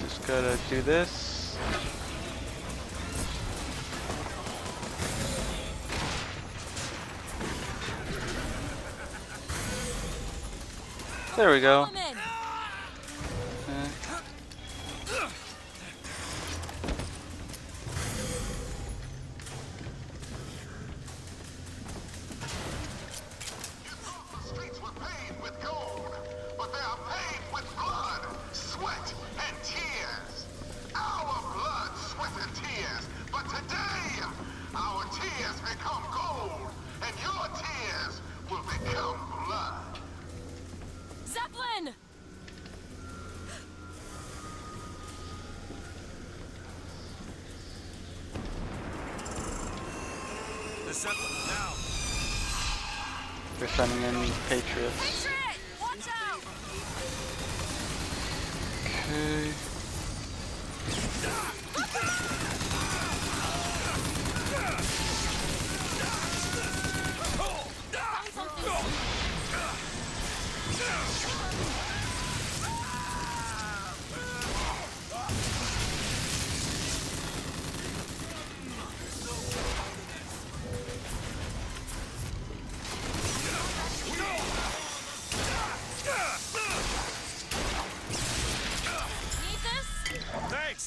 [SPEAKER 1] Just gotta do this. There we go.
[SPEAKER 12] Come in.
[SPEAKER 13] The streets were paved with gold, but they are paved with blood, sweat, and tears. Our blood, sweat, and tears. But today, our tears become gold, and your tears will become blood.
[SPEAKER 12] Zeppelin!
[SPEAKER 3] The Zeppelin, now!
[SPEAKER 1] They're sending in Patriots.
[SPEAKER 12] Patriot! Watch out!
[SPEAKER 1] Okay.
[SPEAKER 12] Found something. Need this?
[SPEAKER 3] Thanks!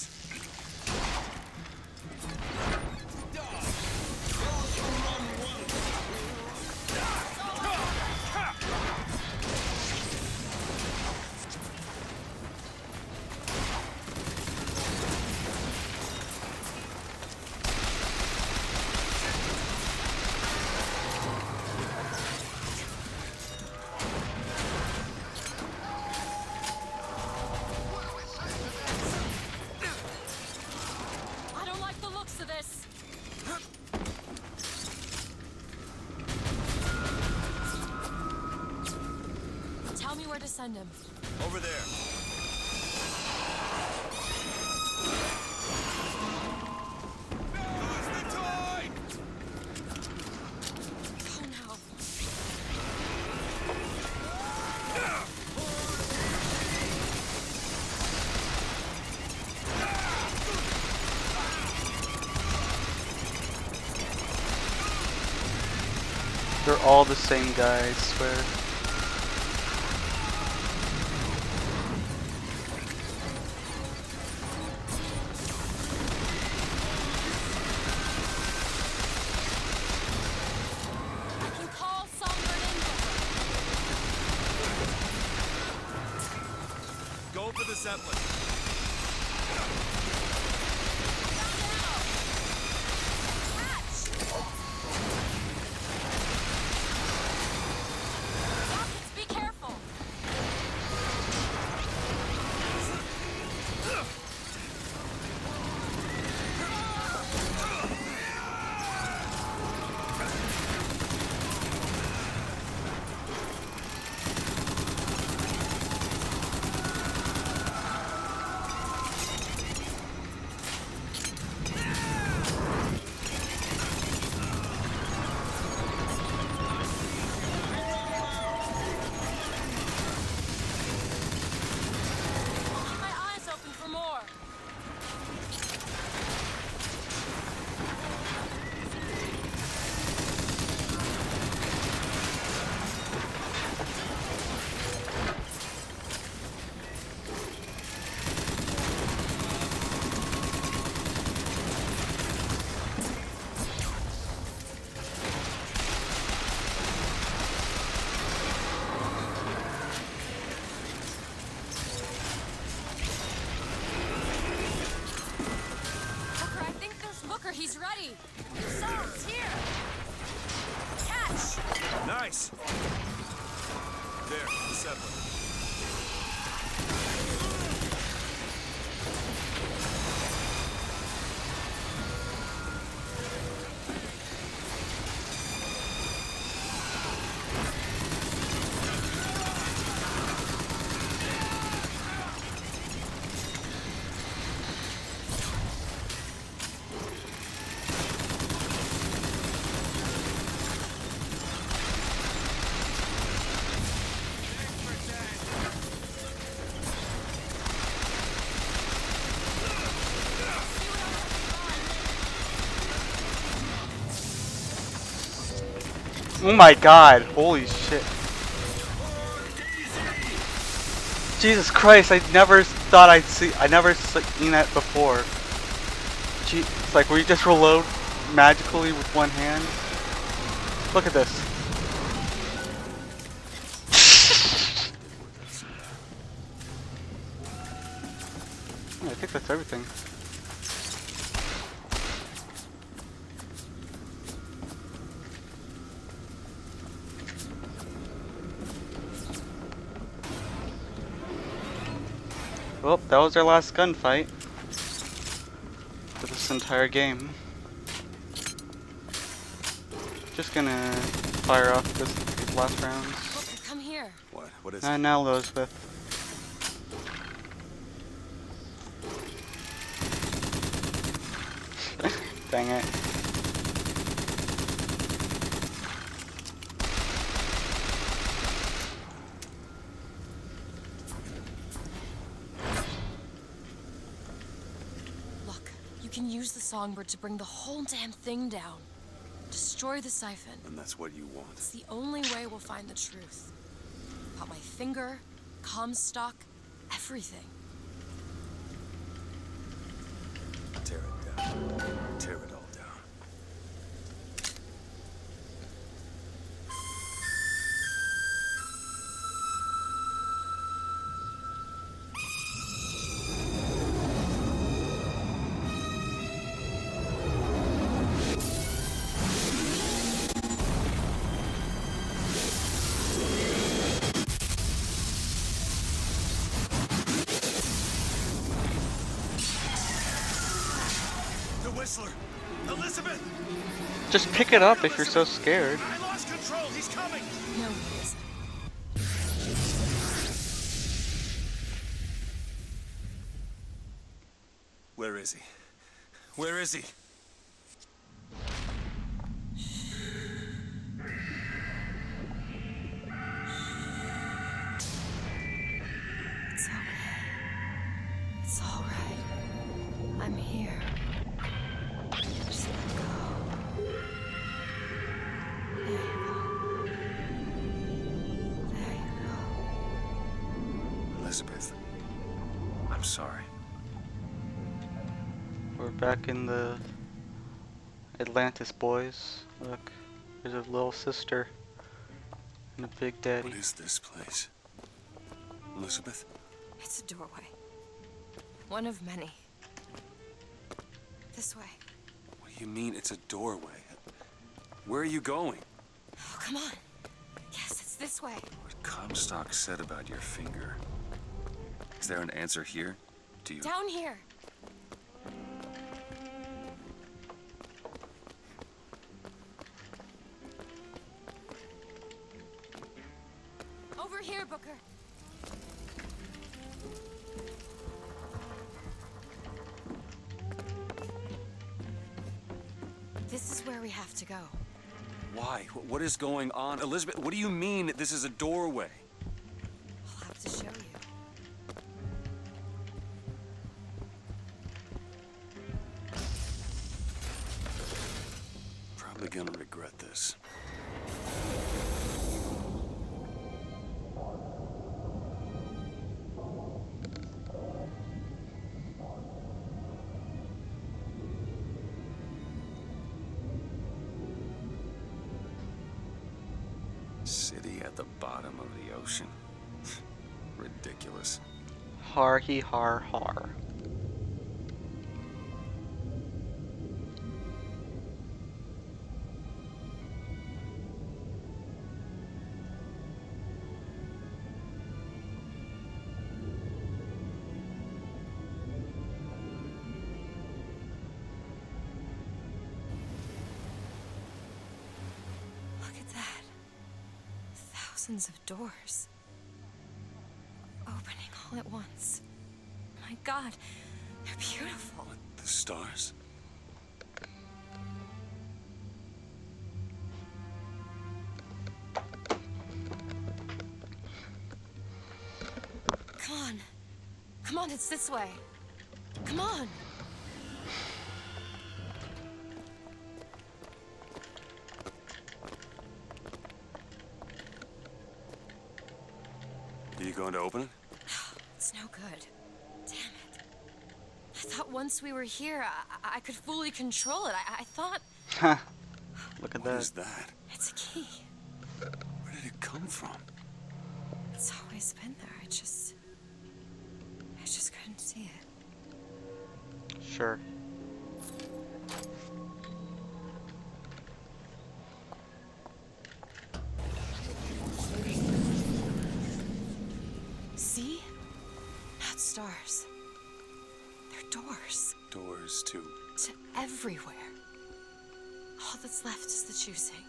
[SPEAKER 12] I don't like the looks of this. Tell me where to send him.
[SPEAKER 3] Over there. Use the toy!
[SPEAKER 12] Oh no.
[SPEAKER 1] They're all the same guy, I swear.
[SPEAKER 12] I can call Songbird in.
[SPEAKER 3] Go for the Zeppelin.
[SPEAKER 12] Rockets, be careful. He's ready. Song's here. Catch.
[SPEAKER 7] Nice. There, the settler.
[SPEAKER 1] Oh my god, holy shit. Jesus Christ, I never thought I never seen that before. Gee, it's like we just reload magically with one hand. Look at this. I think that's everything. Well, that was our last gunfight for this entire game. Just gonna fire off these last rounds.
[SPEAKER 12] Booker, come here.
[SPEAKER 7] What is it?
[SPEAKER 1] And now Elizabeth. Dang it.
[SPEAKER 12] You can use the songbird to bring the whole damn thing down. Destroy the siphon.
[SPEAKER 7] And that's what you want.
[SPEAKER 12] It's the only way we'll find the truth. About my finger, Comstock, everything.
[SPEAKER 7] Tear it down. Tear it all down. Whistler! Elizabeth!
[SPEAKER 1] Just pick it up if you're so scared.
[SPEAKER 3] I lost control. He's coming.
[SPEAKER 12] No, he isn't.
[SPEAKER 7] Where is he? Where is he?
[SPEAKER 12] It's okay. It's all right. I'm here. Just let go. There you go. There you go.
[SPEAKER 7] Elizabeth, I'm sorry.
[SPEAKER 1] We're back in the Atlantis, boys. Look, there's a little sister and a big daddy.
[SPEAKER 7] What is this place? Elizabeth?
[SPEAKER 12] It's a doorway. One of many. This way.
[SPEAKER 7] What do you mean it's a doorway? Where are you going?
[SPEAKER 12] Oh, come on. Yes, it's this way.
[SPEAKER 7] What Comstock said about your finger. Is there an answer here? Do you...
[SPEAKER 12] Down here. Over here, Booker. This is where we have to go.
[SPEAKER 7] Why? What is going on? Elizabeth, what do you mean this is a doorway?
[SPEAKER 12] I'll have to show you.
[SPEAKER 7] Probably gonna regret this. City at the bottom of the ocean. Ridiculous.
[SPEAKER 1] Har he har har.
[SPEAKER 12] thousands of doors. Opening all at once. My God, they're beautiful.
[SPEAKER 7] The stars?
[SPEAKER 12] Come on. Come on, it's this way. Come on.
[SPEAKER 7] Are you going to open it?
[SPEAKER 12] It's no good. Damn it. I thought once we were here, I could fully control it. I thought...
[SPEAKER 1] Huh. Look at
[SPEAKER 7] What
[SPEAKER 1] that.
[SPEAKER 7] is that?
[SPEAKER 12] It's a key.
[SPEAKER 7] Where did it come from?
[SPEAKER 12] It's always been there. I just couldn't see it.
[SPEAKER 1] Sure.
[SPEAKER 12] See? Not stars. They're doors.
[SPEAKER 7] Doors to...
[SPEAKER 12] To everywhere. All that's left is the choosing.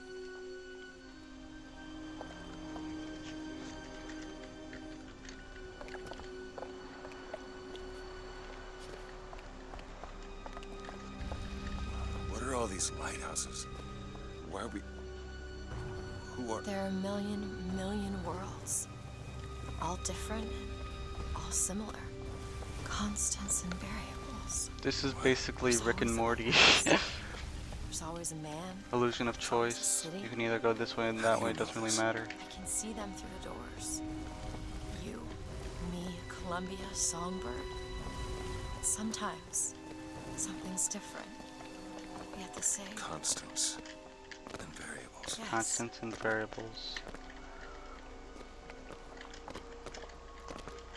[SPEAKER 7] What are all these lighthouses? Why are we... Who are...
[SPEAKER 12] There are a million worlds. All different, all similar. Constants and variables.
[SPEAKER 1] This is basically
[SPEAKER 12] There's
[SPEAKER 1] Rick and
[SPEAKER 12] always
[SPEAKER 1] Morty.
[SPEAKER 12] There's always a man.
[SPEAKER 1] Illusion of choice. You can either go this way and that way, it doesn't really matter.
[SPEAKER 12] I can see them through the doors. You, me, Columbia, Songbird. But sometimes, something's different. Yet the same.
[SPEAKER 7] Constants and variables.
[SPEAKER 12] Yes.
[SPEAKER 1] Constants and variables.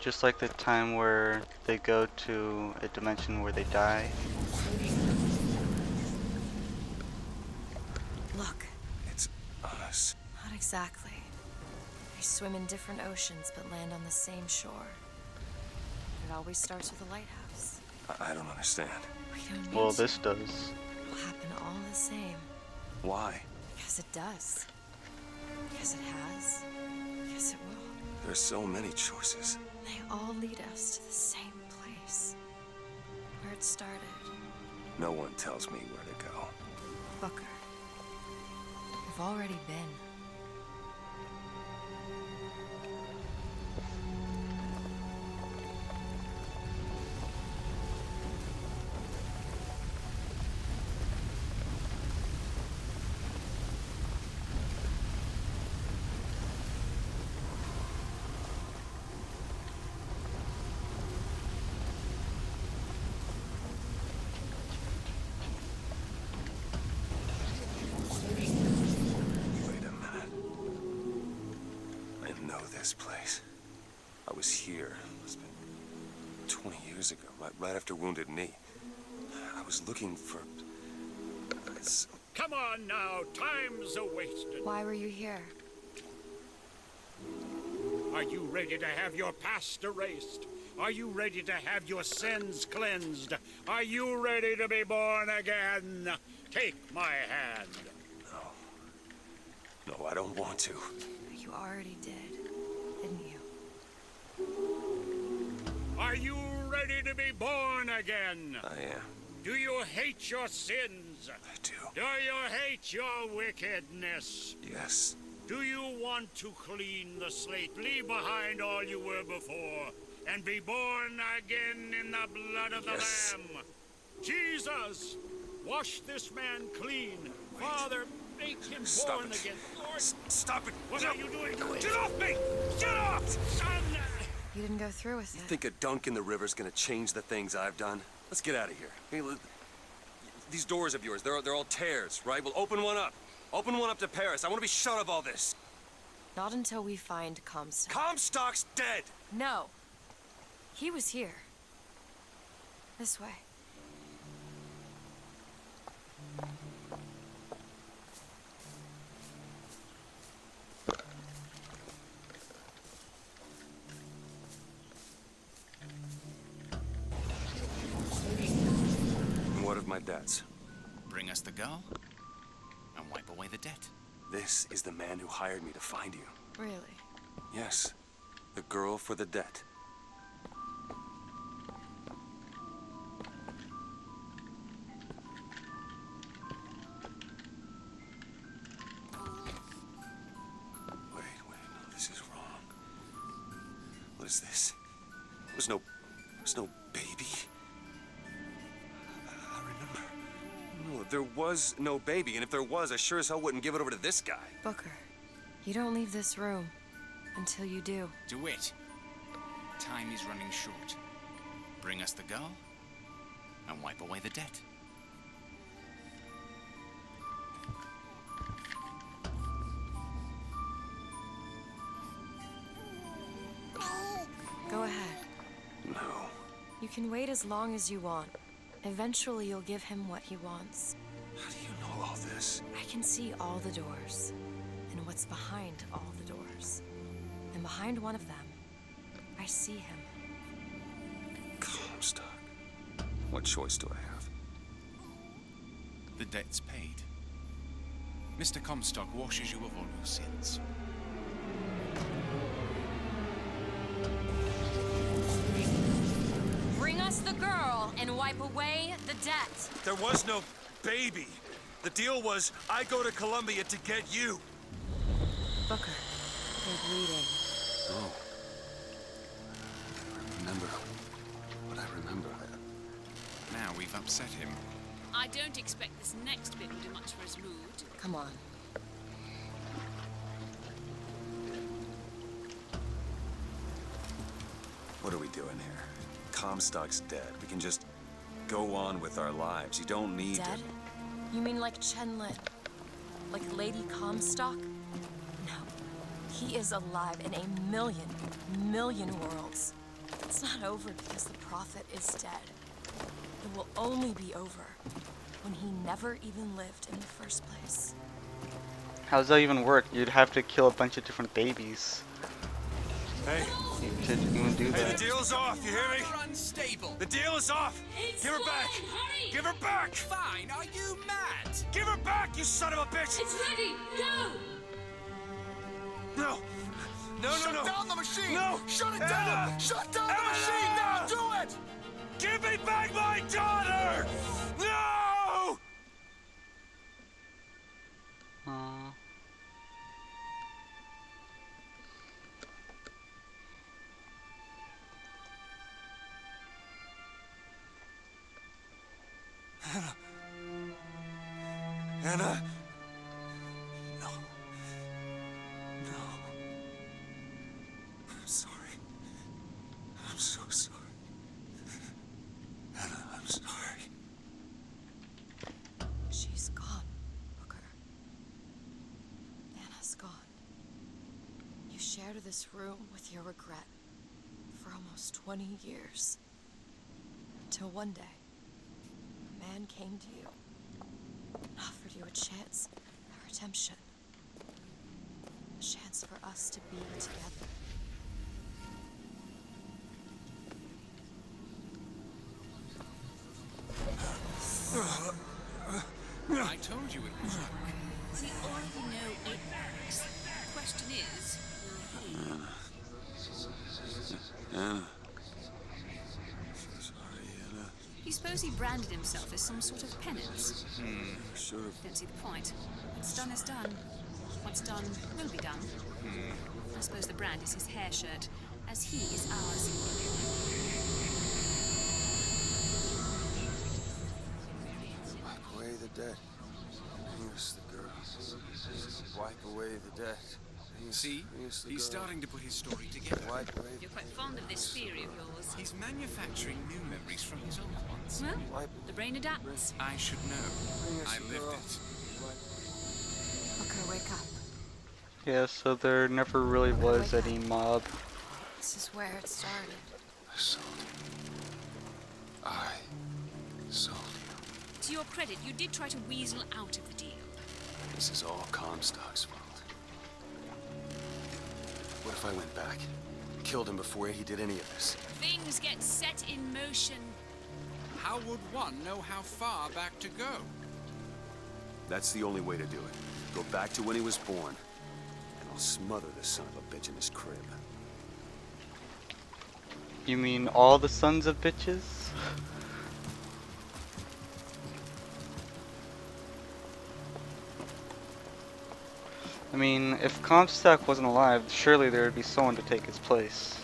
[SPEAKER 1] Just like the time where they go to a dimension where they die.
[SPEAKER 12] Look.
[SPEAKER 7] It's us.
[SPEAKER 12] Not exactly. They swim in different oceans but land on the same shore. It always starts with a lighthouse.
[SPEAKER 7] I don't understand.
[SPEAKER 12] We don't need
[SPEAKER 1] Well,
[SPEAKER 12] to.
[SPEAKER 1] this does.
[SPEAKER 12] It'll happen all the same.
[SPEAKER 7] Why?
[SPEAKER 12] Because it does. Because it has. Because it will.
[SPEAKER 7] There's so many choices.
[SPEAKER 12] They all lead us to the same place. Where it started.
[SPEAKER 7] No one tells me where to go.
[SPEAKER 12] Booker. We've already been.
[SPEAKER 7] Wait a minute. I know this place. I was here. It's been 20 years ago, right after Wounded Knee. I was looking for...
[SPEAKER 14] Come on now, time's a-wasted.
[SPEAKER 12] Why were you here?
[SPEAKER 14] Are you ready to have your past erased? Are you ready to have your sins cleansed? Are you ready to be born again? Take my hand.
[SPEAKER 7] No, I don't want to.
[SPEAKER 12] You already did, didn't you?
[SPEAKER 14] Are you ready to be born again?
[SPEAKER 7] I am.
[SPEAKER 14] Do you hate your sins?
[SPEAKER 7] I do.
[SPEAKER 14] Do you hate your wickedness?
[SPEAKER 7] Yes.
[SPEAKER 14] Do you want to clean the slate, leave behind all you were before, and be born again in the blood of the
[SPEAKER 7] Yes.
[SPEAKER 14] Lamb? Jesus, wash this man clean. Father, make him
[SPEAKER 7] Stop
[SPEAKER 14] born
[SPEAKER 7] it.
[SPEAKER 14] again. Lord,
[SPEAKER 7] Stop it!
[SPEAKER 14] what are you doing?
[SPEAKER 7] Quit.
[SPEAKER 14] Get off me! Get off! Son!
[SPEAKER 12] You didn't go through with
[SPEAKER 7] You
[SPEAKER 12] it.
[SPEAKER 7] think a dunk in the river's gonna change the things I've done? Let's get out of here. Hey, these doors of yours, they're all tears, right? Well, open one up. Open one up to Paris. I want to be shut of all this.
[SPEAKER 12] Not until we find Comstock.
[SPEAKER 7] Comstock's dead!
[SPEAKER 12] No. He was here. This way.
[SPEAKER 7] And what of my debts?
[SPEAKER 15] Bring us the girl, and wipe away the debt.
[SPEAKER 7] This is the man who hired me to find you.
[SPEAKER 12] Really?
[SPEAKER 7] Yes. The girl for the debt. Wait, no, this is wrong. What is this? There's no baby. I remember. No, there was no baby, and if there was, I sure as hell wouldn't give it over to this guy.
[SPEAKER 12] Booker, you don't leave this room until you do.
[SPEAKER 15] DeWitt, time is running short. Bring us the girl, and wipe away the debt.
[SPEAKER 12] Go ahead.
[SPEAKER 7] No.
[SPEAKER 12] You can wait as long as you want. Eventually, you'll give him what he wants.
[SPEAKER 7] How do you know all this?
[SPEAKER 12] I can see all the doors, and what's behind all the doors. And behind one of them, I see him.
[SPEAKER 7] Comstock. What choice do I have?
[SPEAKER 15] The debt's paid. Mr. Comstock washes you of all your sins.
[SPEAKER 12] Bring us the girl and wipe away the debt.
[SPEAKER 7] There was no baby. The deal was I go to Columbia to get you.
[SPEAKER 12] Booker, they're bleeding.
[SPEAKER 7] Oh. I remember what I remember.
[SPEAKER 15] Now we've upset him.
[SPEAKER 16] I don't expect this next bit will do much for his mood.
[SPEAKER 12] Come on.
[SPEAKER 7] What are we doing here? Comstock's dead. We can just go on with our lives. You don't need
[SPEAKER 12] Dead?
[SPEAKER 7] to...
[SPEAKER 12] You mean like Chenlit? Like Lady Comstock? No. He is alive in a million worlds. It's not over because the Prophet is dead. It will only be over when he never even lived in the first place.
[SPEAKER 1] How does that even work? You'd have to kill a bunch of different babies.
[SPEAKER 7] Hey.
[SPEAKER 1] You should even do
[SPEAKER 7] Hey,
[SPEAKER 1] that.
[SPEAKER 7] the deal's off, you hear me?
[SPEAKER 15] You're unstable.
[SPEAKER 7] The deal is off! Give her back!
[SPEAKER 2] Hurry!
[SPEAKER 7] Give her back!
[SPEAKER 15] Fine, are you mad?
[SPEAKER 7] Give her back, you son of a bitch!
[SPEAKER 2] It's ready! Go!
[SPEAKER 7] No! No,
[SPEAKER 6] Shut
[SPEAKER 7] no, no!
[SPEAKER 6] down the machine!
[SPEAKER 7] No!
[SPEAKER 6] Shut it
[SPEAKER 7] Anna!
[SPEAKER 6] down! Shut down the
[SPEAKER 7] Anna!
[SPEAKER 6] machine! Now do it!
[SPEAKER 7] Give me back my daughter! No! Anna. Anna. No. No. I'm sorry. I'm so sorry. Anna, I'm sorry.
[SPEAKER 12] She's gone, Booker. Anna's gone. You shared this room with your regret for almost 20 years. Until one day, a man came to you and offered you a chance at redemption. A chance for us to be together.
[SPEAKER 15] I told you it was wrong.
[SPEAKER 16] We already know it works. The question is, will he?
[SPEAKER 7] Anna.
[SPEAKER 16] Do you suppose he branded himself as some sort of penance?
[SPEAKER 7] Should have.
[SPEAKER 16] Don't see the point. What's done is done. What's done will be done. I suppose the brand is his hair shirt, as he is ours.
[SPEAKER 7] Wipe away the debt. Here's the girl. Wipe away the debt.
[SPEAKER 15] See,
[SPEAKER 7] Here's the
[SPEAKER 15] he's
[SPEAKER 7] girl.
[SPEAKER 15] starting to put his story together.
[SPEAKER 7] Wipe away
[SPEAKER 16] You're quite fond of this theory of yours.
[SPEAKER 15] He's manufacturing new memories from his old ones.
[SPEAKER 16] Well, the brain adapts.
[SPEAKER 15] I should know. I lived it.
[SPEAKER 12] Booker, wake up.
[SPEAKER 1] Yeah, so there never really was any mob.
[SPEAKER 12] This is where it started.
[SPEAKER 7] I sold you. I sold you.
[SPEAKER 16] To your credit, you did try to weasel out of the deal.
[SPEAKER 7] This is all Comstock's fault. What if I went back? Killed him before he did any of this?
[SPEAKER 16] Things get set in motion.
[SPEAKER 15] How would one know how far back to go?
[SPEAKER 7] That's the only way to do it. Go back to when he was born, and I'll smother this son of a bitch in his crib.
[SPEAKER 1] You mean all the sons of bitches? I mean, if Comstock wasn't alive, surely there would be someone to take his place.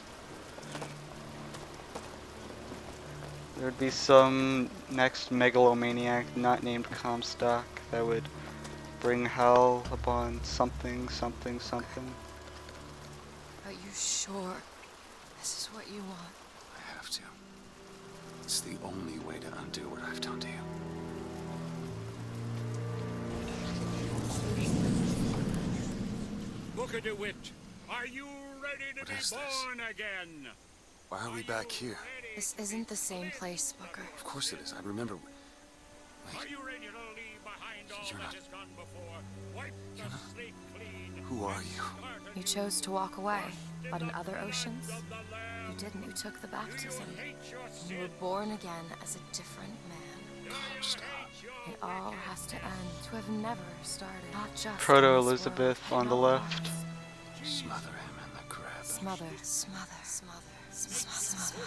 [SPEAKER 1] There would be some next megalomaniac not named Comstock that would bring hell upon something, something, something.
[SPEAKER 12] Are you sure this is what you want?
[SPEAKER 7] I have to. It's the only way to undo what I've done to you.
[SPEAKER 14] Booker DeWitt, are you ready to
[SPEAKER 7] What
[SPEAKER 14] be
[SPEAKER 7] is this?
[SPEAKER 14] born again?
[SPEAKER 7] Why are we back here?
[SPEAKER 12] This isn't the same place, Booker.
[SPEAKER 7] Of course it is. I remember.
[SPEAKER 14] Are you ready to leave behind all
[SPEAKER 7] You're
[SPEAKER 14] that
[SPEAKER 7] not-
[SPEAKER 14] has gone before? Wipe the slate clean.
[SPEAKER 7] Who are you?
[SPEAKER 12] You chose to walk away, but in other oceans, you didn't. You took the baptism. You were born again as a different man. It all has to end. To have never started. Not just
[SPEAKER 1] Proto-Elizabeth on the left.
[SPEAKER 7] Smother him in the crib.
[SPEAKER 12] Smother, smother, smother, smother, smother.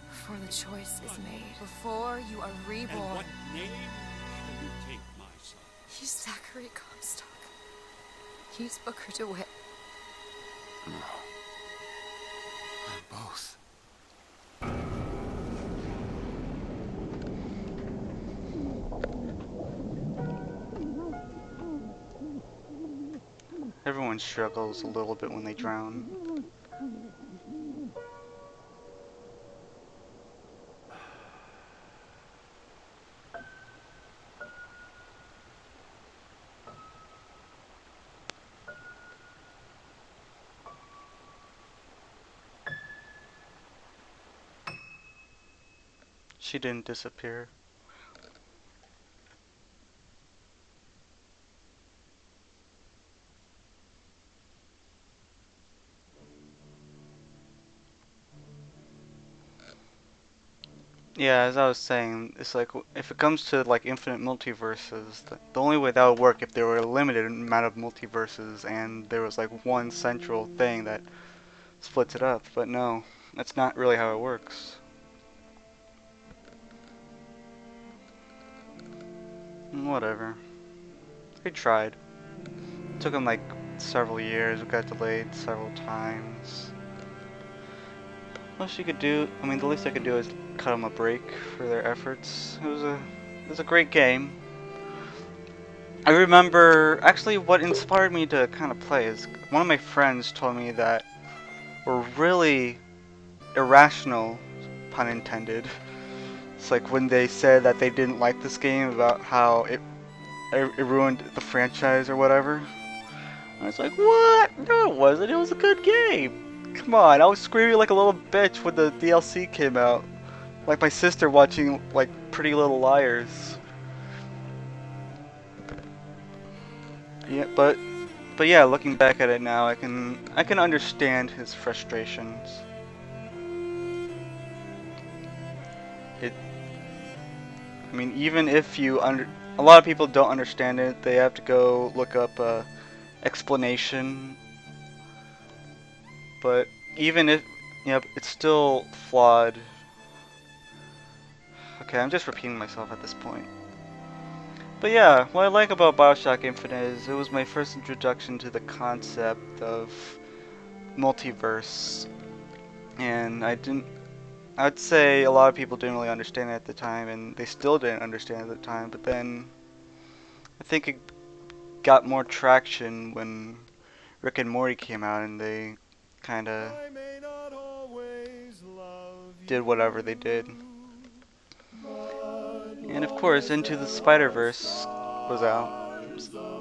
[SPEAKER 12] Before the choice is made. Before you are reborn.
[SPEAKER 14] And what name shall you take, my son?
[SPEAKER 12] He's Zachary Comstock. He's Booker DeWitt.
[SPEAKER 7] No. They're both.
[SPEAKER 1] Everyone struggles a little bit when they drown. She didn't disappear. Yeah, as I was saying, it's like if it comes to like infinite multiverses, the only way that would work if there were a limited amount of multiverses and there was like one central thing that splits it up. But no, that's not really how it works. Whatever. They tried. It took them like several years. It got delayed several times. Most you could do, I mean, the least I could do is cut them a break for their efforts. It was a great game. I remember, actually what inspired me to kind of play is one of my friends told me that were really irrational, pun intended. It's like when they said that they didn't like this game about how it ruined the franchise or whatever. I was like, what? No, it wasn't. It was a good game. Come on, I was screaming like a little bitch when the DLC came out. Like my sister watching like Pretty Little Liars. Yeah, but yeah, looking back at it now, I can understand his frustrations. I mean, even if you a lot of people don't understand it, they have to go look up explanation. But even if, yep, it's still flawed. Okay, I'm just repeating myself at this point. But yeah, what I like about BioShock Infinite is it was my first introduction to the concept of multiverse. And I'd say a lot of people didn't really understand it at the time, and they still didn't understand it at the time, but then I think it got more traction when Rick and Morty came out and they kinda did whatever they did. And of course, Into the Spider-Verse was out,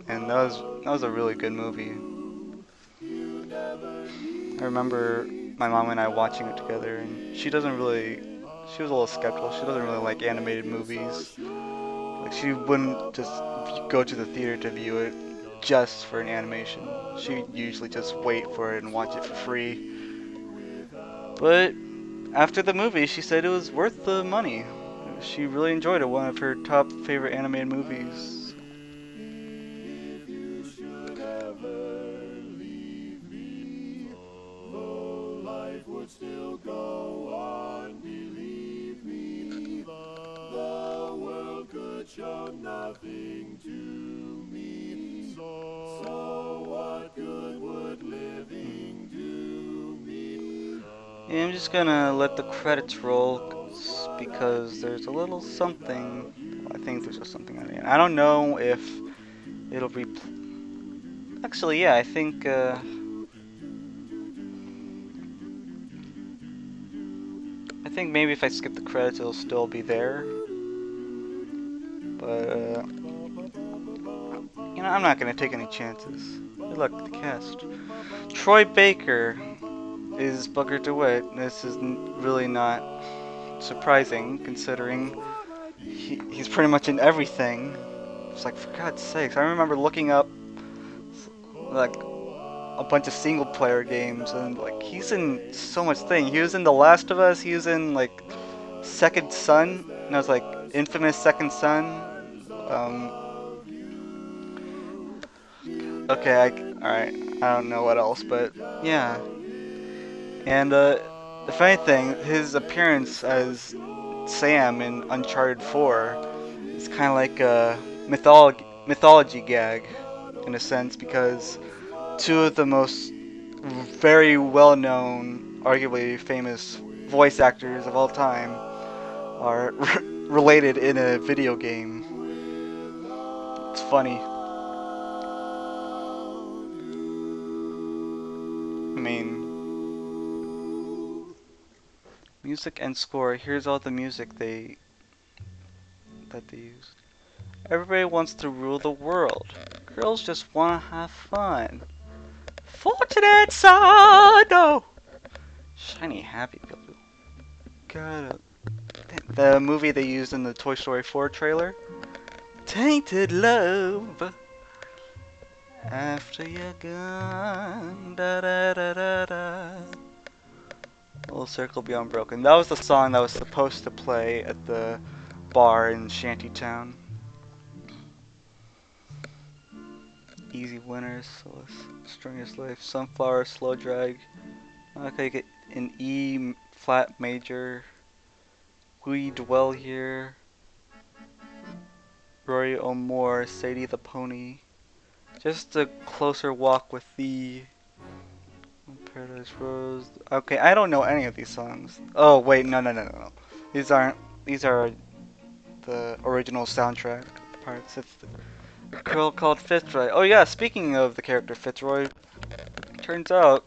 [SPEAKER 1] and that was a really good movie. I remember my mom and I watching it together, and she was a little skeptical. She doesn't really like animated movies. Like, she wouldn't just go to the theater to view it just for an animation. She'd usually just wait for it and watch it for free. But after the movie, she said it was worth the money. She really enjoyed it, one of her top favorite animated movies.
[SPEAKER 17] nothing to me. So what good would living do me?
[SPEAKER 1] Yeah, I'm just gonna let the credits roll because there's a little something. I think there's just something on the end. I don't know if it'll be. Actually, yeah, I think. I think maybe if I skip the credits, it'll still be there. But you know, I'm not gonna take any chances. Good luck, the cast. Troy Baker is Booker DeWitt. This is really not surprising considering he's pretty much in everything. It's like, for God's sakes, I remember looking up like a bunch of single player games and like he's in so much thing. He was in The Last of Us, he was in like Second Son, and I was like Infamous Second Son. Um, okay, alright, I don't know what else, but yeah. And the funny thing, his appearance as Sam in Uncharted 4 is kind of like a mythology gag in a sense because two of the most very well-known, arguably famous voice actors of all time are related in a video game. It's funny. I mean, music and score. Here's all the music that they used. Everybody wants to rule the world. Girls just want to have fun. Fortunate son, no. Shiny happy people. Got the movie they used in the Toy Story 4 trailer. Tainted love. After you're gone, da da da da da. Little circle be unbroken. That was the song that was supposed to play at the bar in Shantytown. Easy winners, Solace, Strongest Life, Sunflower, Slow Drag. Okay, get an E flat major. We Dwell Here. Rory O'More, Sadie the Pony. Just a closer walk with thee. Paradise Rose. Okay, I don't know any of these songs. Oh wait, no. These aren't. These are the original soundtrack parts. It's the girl called Fitzroy. Oh yeah, speaking of the character Fitzroy, turns out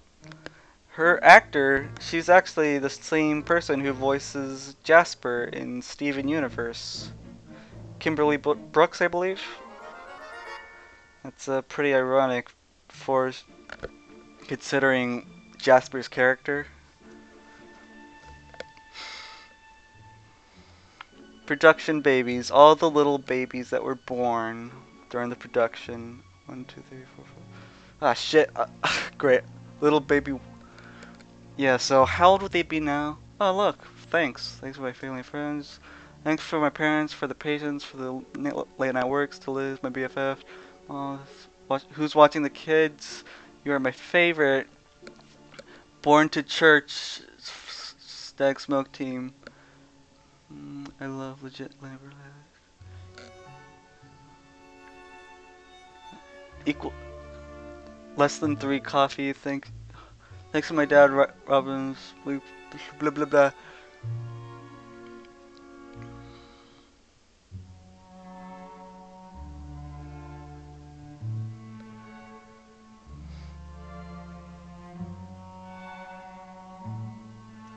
[SPEAKER 1] her actor, she's actually the same person who voices Jasper in Steven Universe. Kimberly Brooks, I believe. That's pretty ironic for considering Jasper's character. Production babies, all the little babies that were born during the production. 1, 2, 3, 4, 5. Ah, shit. Great. Little baby. Yeah, so how old would they be now? Oh, look. Thanks. Thanks for my family and friends. Thanks for my parents, for the patients, for the late night works, to Liz, my BFF. Who's watching the kids? You are my favorite. Born to Church. Stag Smoke Team. I love legit labor. Equal. Less than 3 coffee. Thanks to my dad, Robbins. Blah blah blah.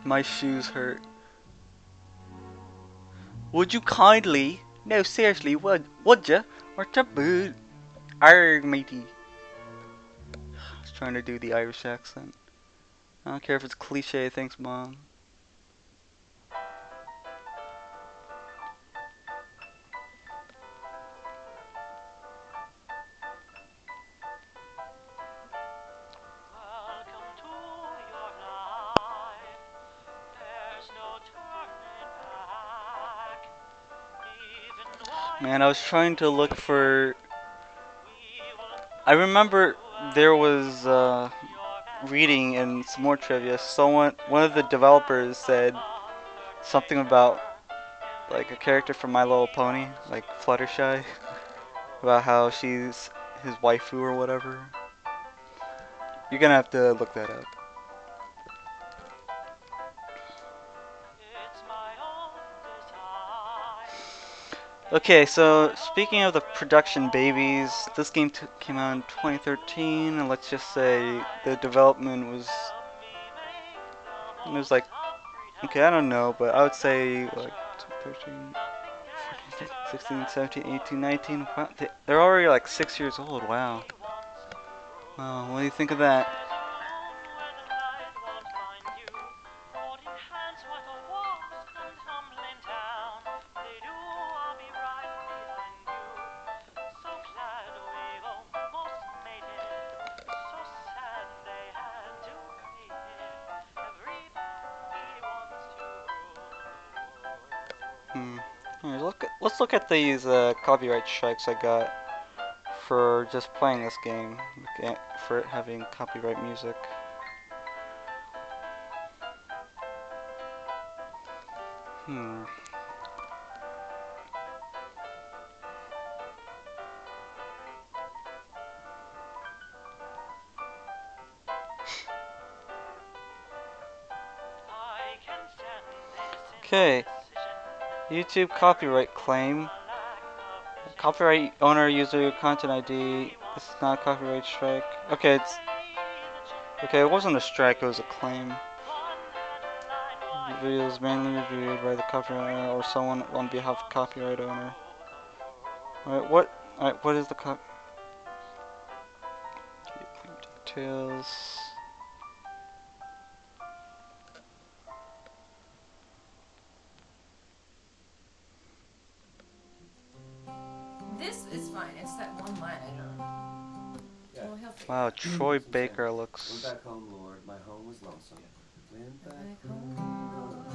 [SPEAKER 1] My shoes hurt. Would you kindly? No, seriously, would ya? Or to boot? Arg, matey. I was trying to do the Irish accent. I don't care if it's cliche. Thanks, Mom. Man, I was trying to look for. I remember there was reading and some more trivia. One of the developers said something about like a character from My Little Pony, like Fluttershy, about how she's his waifu or whatever. You're gonna have to look that up. Okay, so speaking of the production babies, this game came out in 2013, and let's just say the development was, it was like, okay, I don't know, but I would say like 13, 14, 16, 17, 18, 19, wow, they're already like 6 years old, wow. Wow, what do you think of that? Here, let's look at these copyright strikes I got for just playing this game, for it having copyright music. Okay, YouTube copyright claim. Copyright owner user content ID. This is not a copyright strike. Okay, it wasn't a strike, it was a claim. The video is mainly reviewed by the copyright owner or someone on behalf of the copyright owner. Alright, what is the details?
[SPEAKER 12] This is fine. It's that one line I don't.
[SPEAKER 7] Yeah.
[SPEAKER 12] Well, he'll figure
[SPEAKER 1] Wow,
[SPEAKER 12] it out.
[SPEAKER 1] Troy Baker looks.
[SPEAKER 7] Went back home, Lord. My home was lonesome. Went back home,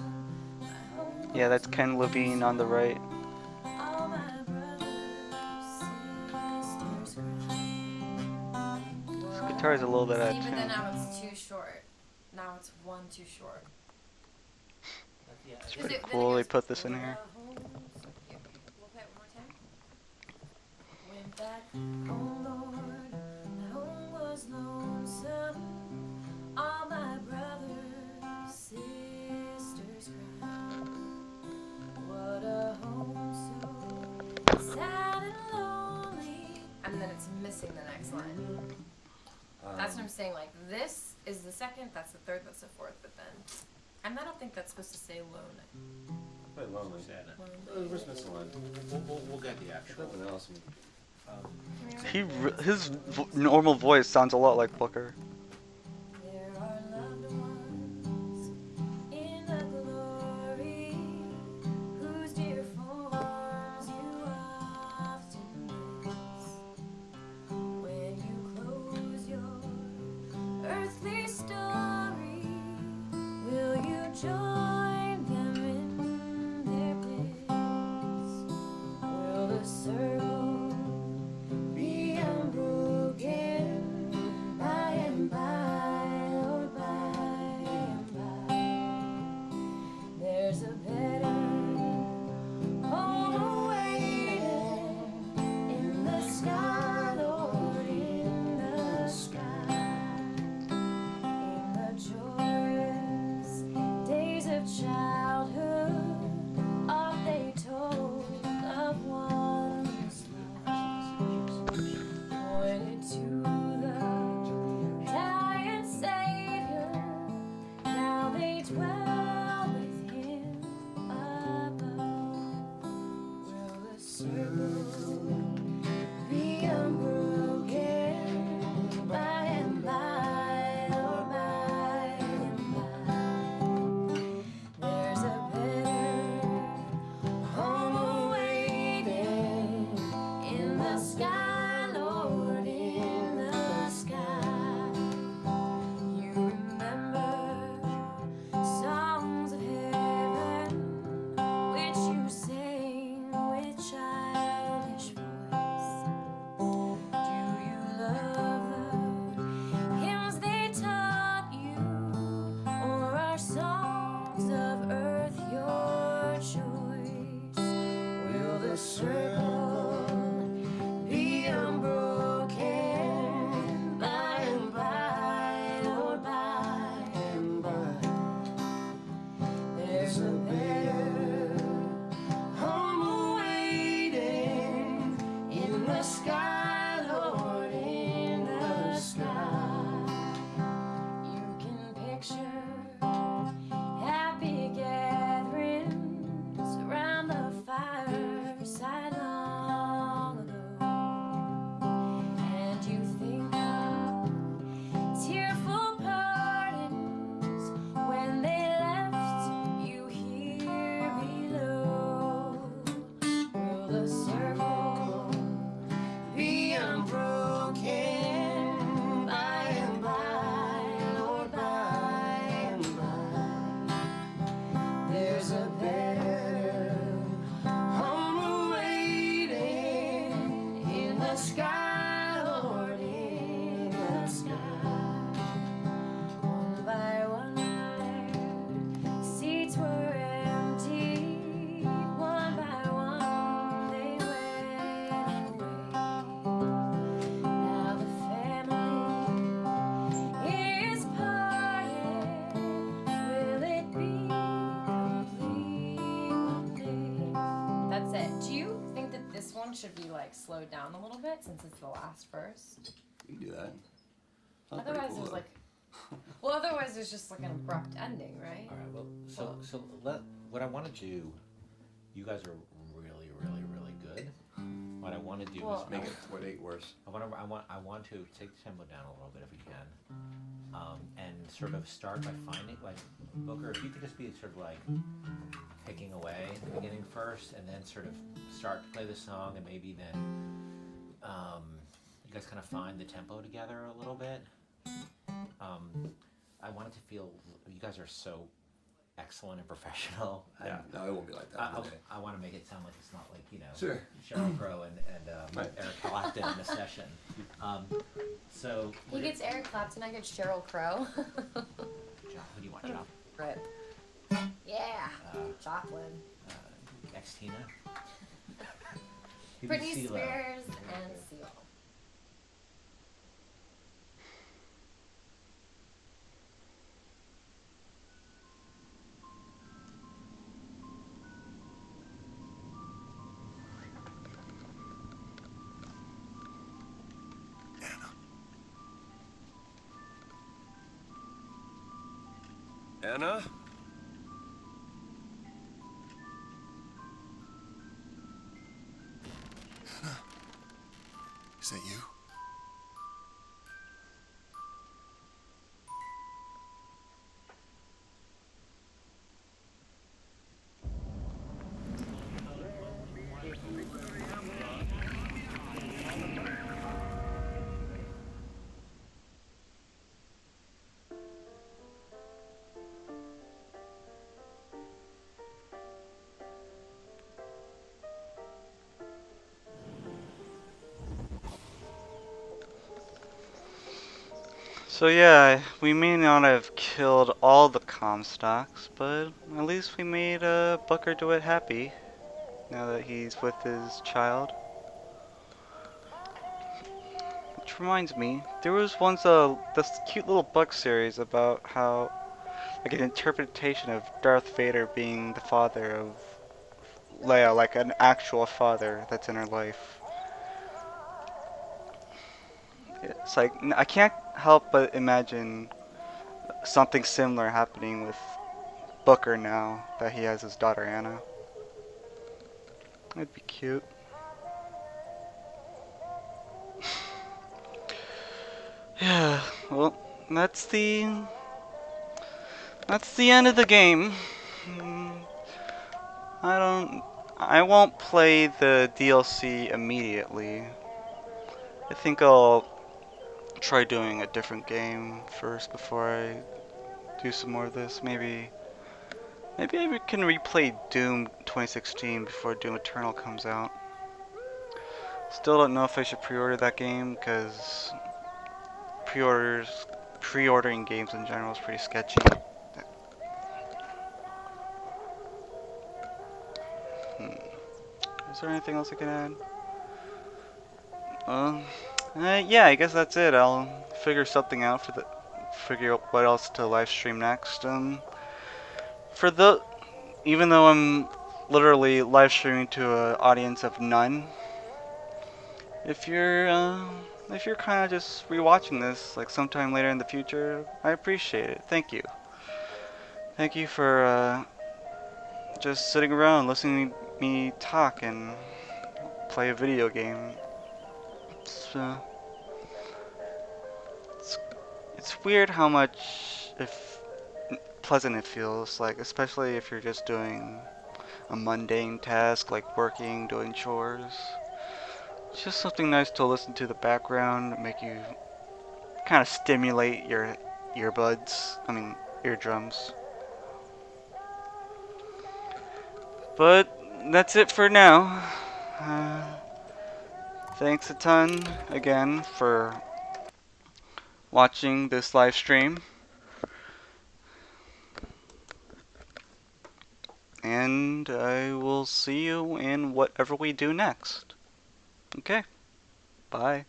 [SPEAKER 7] Lord.
[SPEAKER 1] Yeah, that's Ken Levine on the right. This guitar is a little bit out of
[SPEAKER 12] See, but then
[SPEAKER 1] tune.
[SPEAKER 12] now it's too short. Now it's one too short.
[SPEAKER 1] It's pretty cool they put this in here.
[SPEAKER 12] We'll play it one more time. Went back home, Lord. My home was lonesome. All my brothers, sisters cried. What a home so sad and lonely. And then it's missing the next line. That's what I'm saying. Like, this is the second, that's the third, that's the fourth, but then. And I don't think that's supposed to say lonely.
[SPEAKER 7] Quite lonely. We're missing one.
[SPEAKER 15] We'll get the actual.
[SPEAKER 7] Nothing else.
[SPEAKER 1] His normal voice sounds a lot like Booker.
[SPEAKER 12] There are loved ones in the glory whose dear forms you often miss. When you close your earthly story, will you join them in their bliss? Will the circle be unbroken by and by?
[SPEAKER 2] the circle be unbroken by and by, Lord, by and by. There's a better home awaiting in the sky, Lord, in the sky. You can picture happy gatherings around the fireside long ago, and you think of tearful partings when they left you here below. Will the circle be unbroken by and by, Lord, by and by? There's a better home awaiting in the sky, Lord, in the sky. One by one their seats were empty. One by one they went away. Now the family is parted. Will it be complete one day? That's it. Do you think that this one should be like slowed down a little bit since it's the last verse?
[SPEAKER 18] You can do that. Sounds pretty
[SPEAKER 2] Otherwise,
[SPEAKER 18] cool,
[SPEAKER 2] there's
[SPEAKER 18] though.
[SPEAKER 2] like, well, otherwise there's just like an abrupt ending, right?
[SPEAKER 19] All right. Well, so what I want to do. You guys are really, really, really good. What I want to do
[SPEAKER 2] Well,
[SPEAKER 19] is
[SPEAKER 18] Make it 8 worse.
[SPEAKER 19] I want to take the tempo down a little bit if we can, and sort of start by finding like Booker. If you could just be sort of like picking away at the beginning first, and then sort of start to play the song, and maybe then you guys kind of find the tempo together a little bit. I want it to feel you guys are so excellent and professional.
[SPEAKER 18] Yeah, no, it won't be like that.
[SPEAKER 19] I want to make it sound like it's not like, you know,
[SPEAKER 18] Sure.
[SPEAKER 19] Sheryl Crow and
[SPEAKER 18] Right.
[SPEAKER 19] Eric Clapton in a session. So
[SPEAKER 2] He gets Eric Clapton, I get Sheryl Crow.
[SPEAKER 19] Who do you want, Job?
[SPEAKER 2] Right. Yeah. Joplin.
[SPEAKER 19] Ex-Tina?
[SPEAKER 2] Britney
[SPEAKER 19] CeeLo.
[SPEAKER 2] Spears and Seal.
[SPEAKER 7] Anna?
[SPEAKER 6] Is that you?
[SPEAKER 1] So yeah, we may not have killed all the Comstocks, but at least we made Booker DeWitt happy now that he's with his child. Which reminds me, there was once this cute little book series about how, like an interpretation of Darth Vader being the father of Leia, like an actual father that's in her life. It's like, I can't help but imagine something similar happening with Booker now that he has his daughter Anna. That'd be cute. Yeah, well, that's the end of the game. I won't play the DLC immediately. I think I'll try doing a different game first before I do some more of this. Maybe I can replay Doom 2016 before Doom Eternal comes out. Still don't know if I should pre-order that game because pre-ordering games in general is pretty sketchy. Is there anything else I can add? Yeah, I guess that's it. I'll figure something out figure out what else to live stream next. For the, even though I'm literally live streaming to an audience of none, if you're kind of just rewatching this like sometime later in the future, I appreciate it. Thank you. Thank you for just sitting around listening to me talk and play a video game. It's weird how much pleasant it feels, like especially if you're just doing a mundane task like working, doing chores. It's just something nice to listen to the background, make you kind of stimulate your eardrums. But that's it for now. Thanks a ton again for watching this live stream. And I will see you in whatever we do next. Okay. Bye.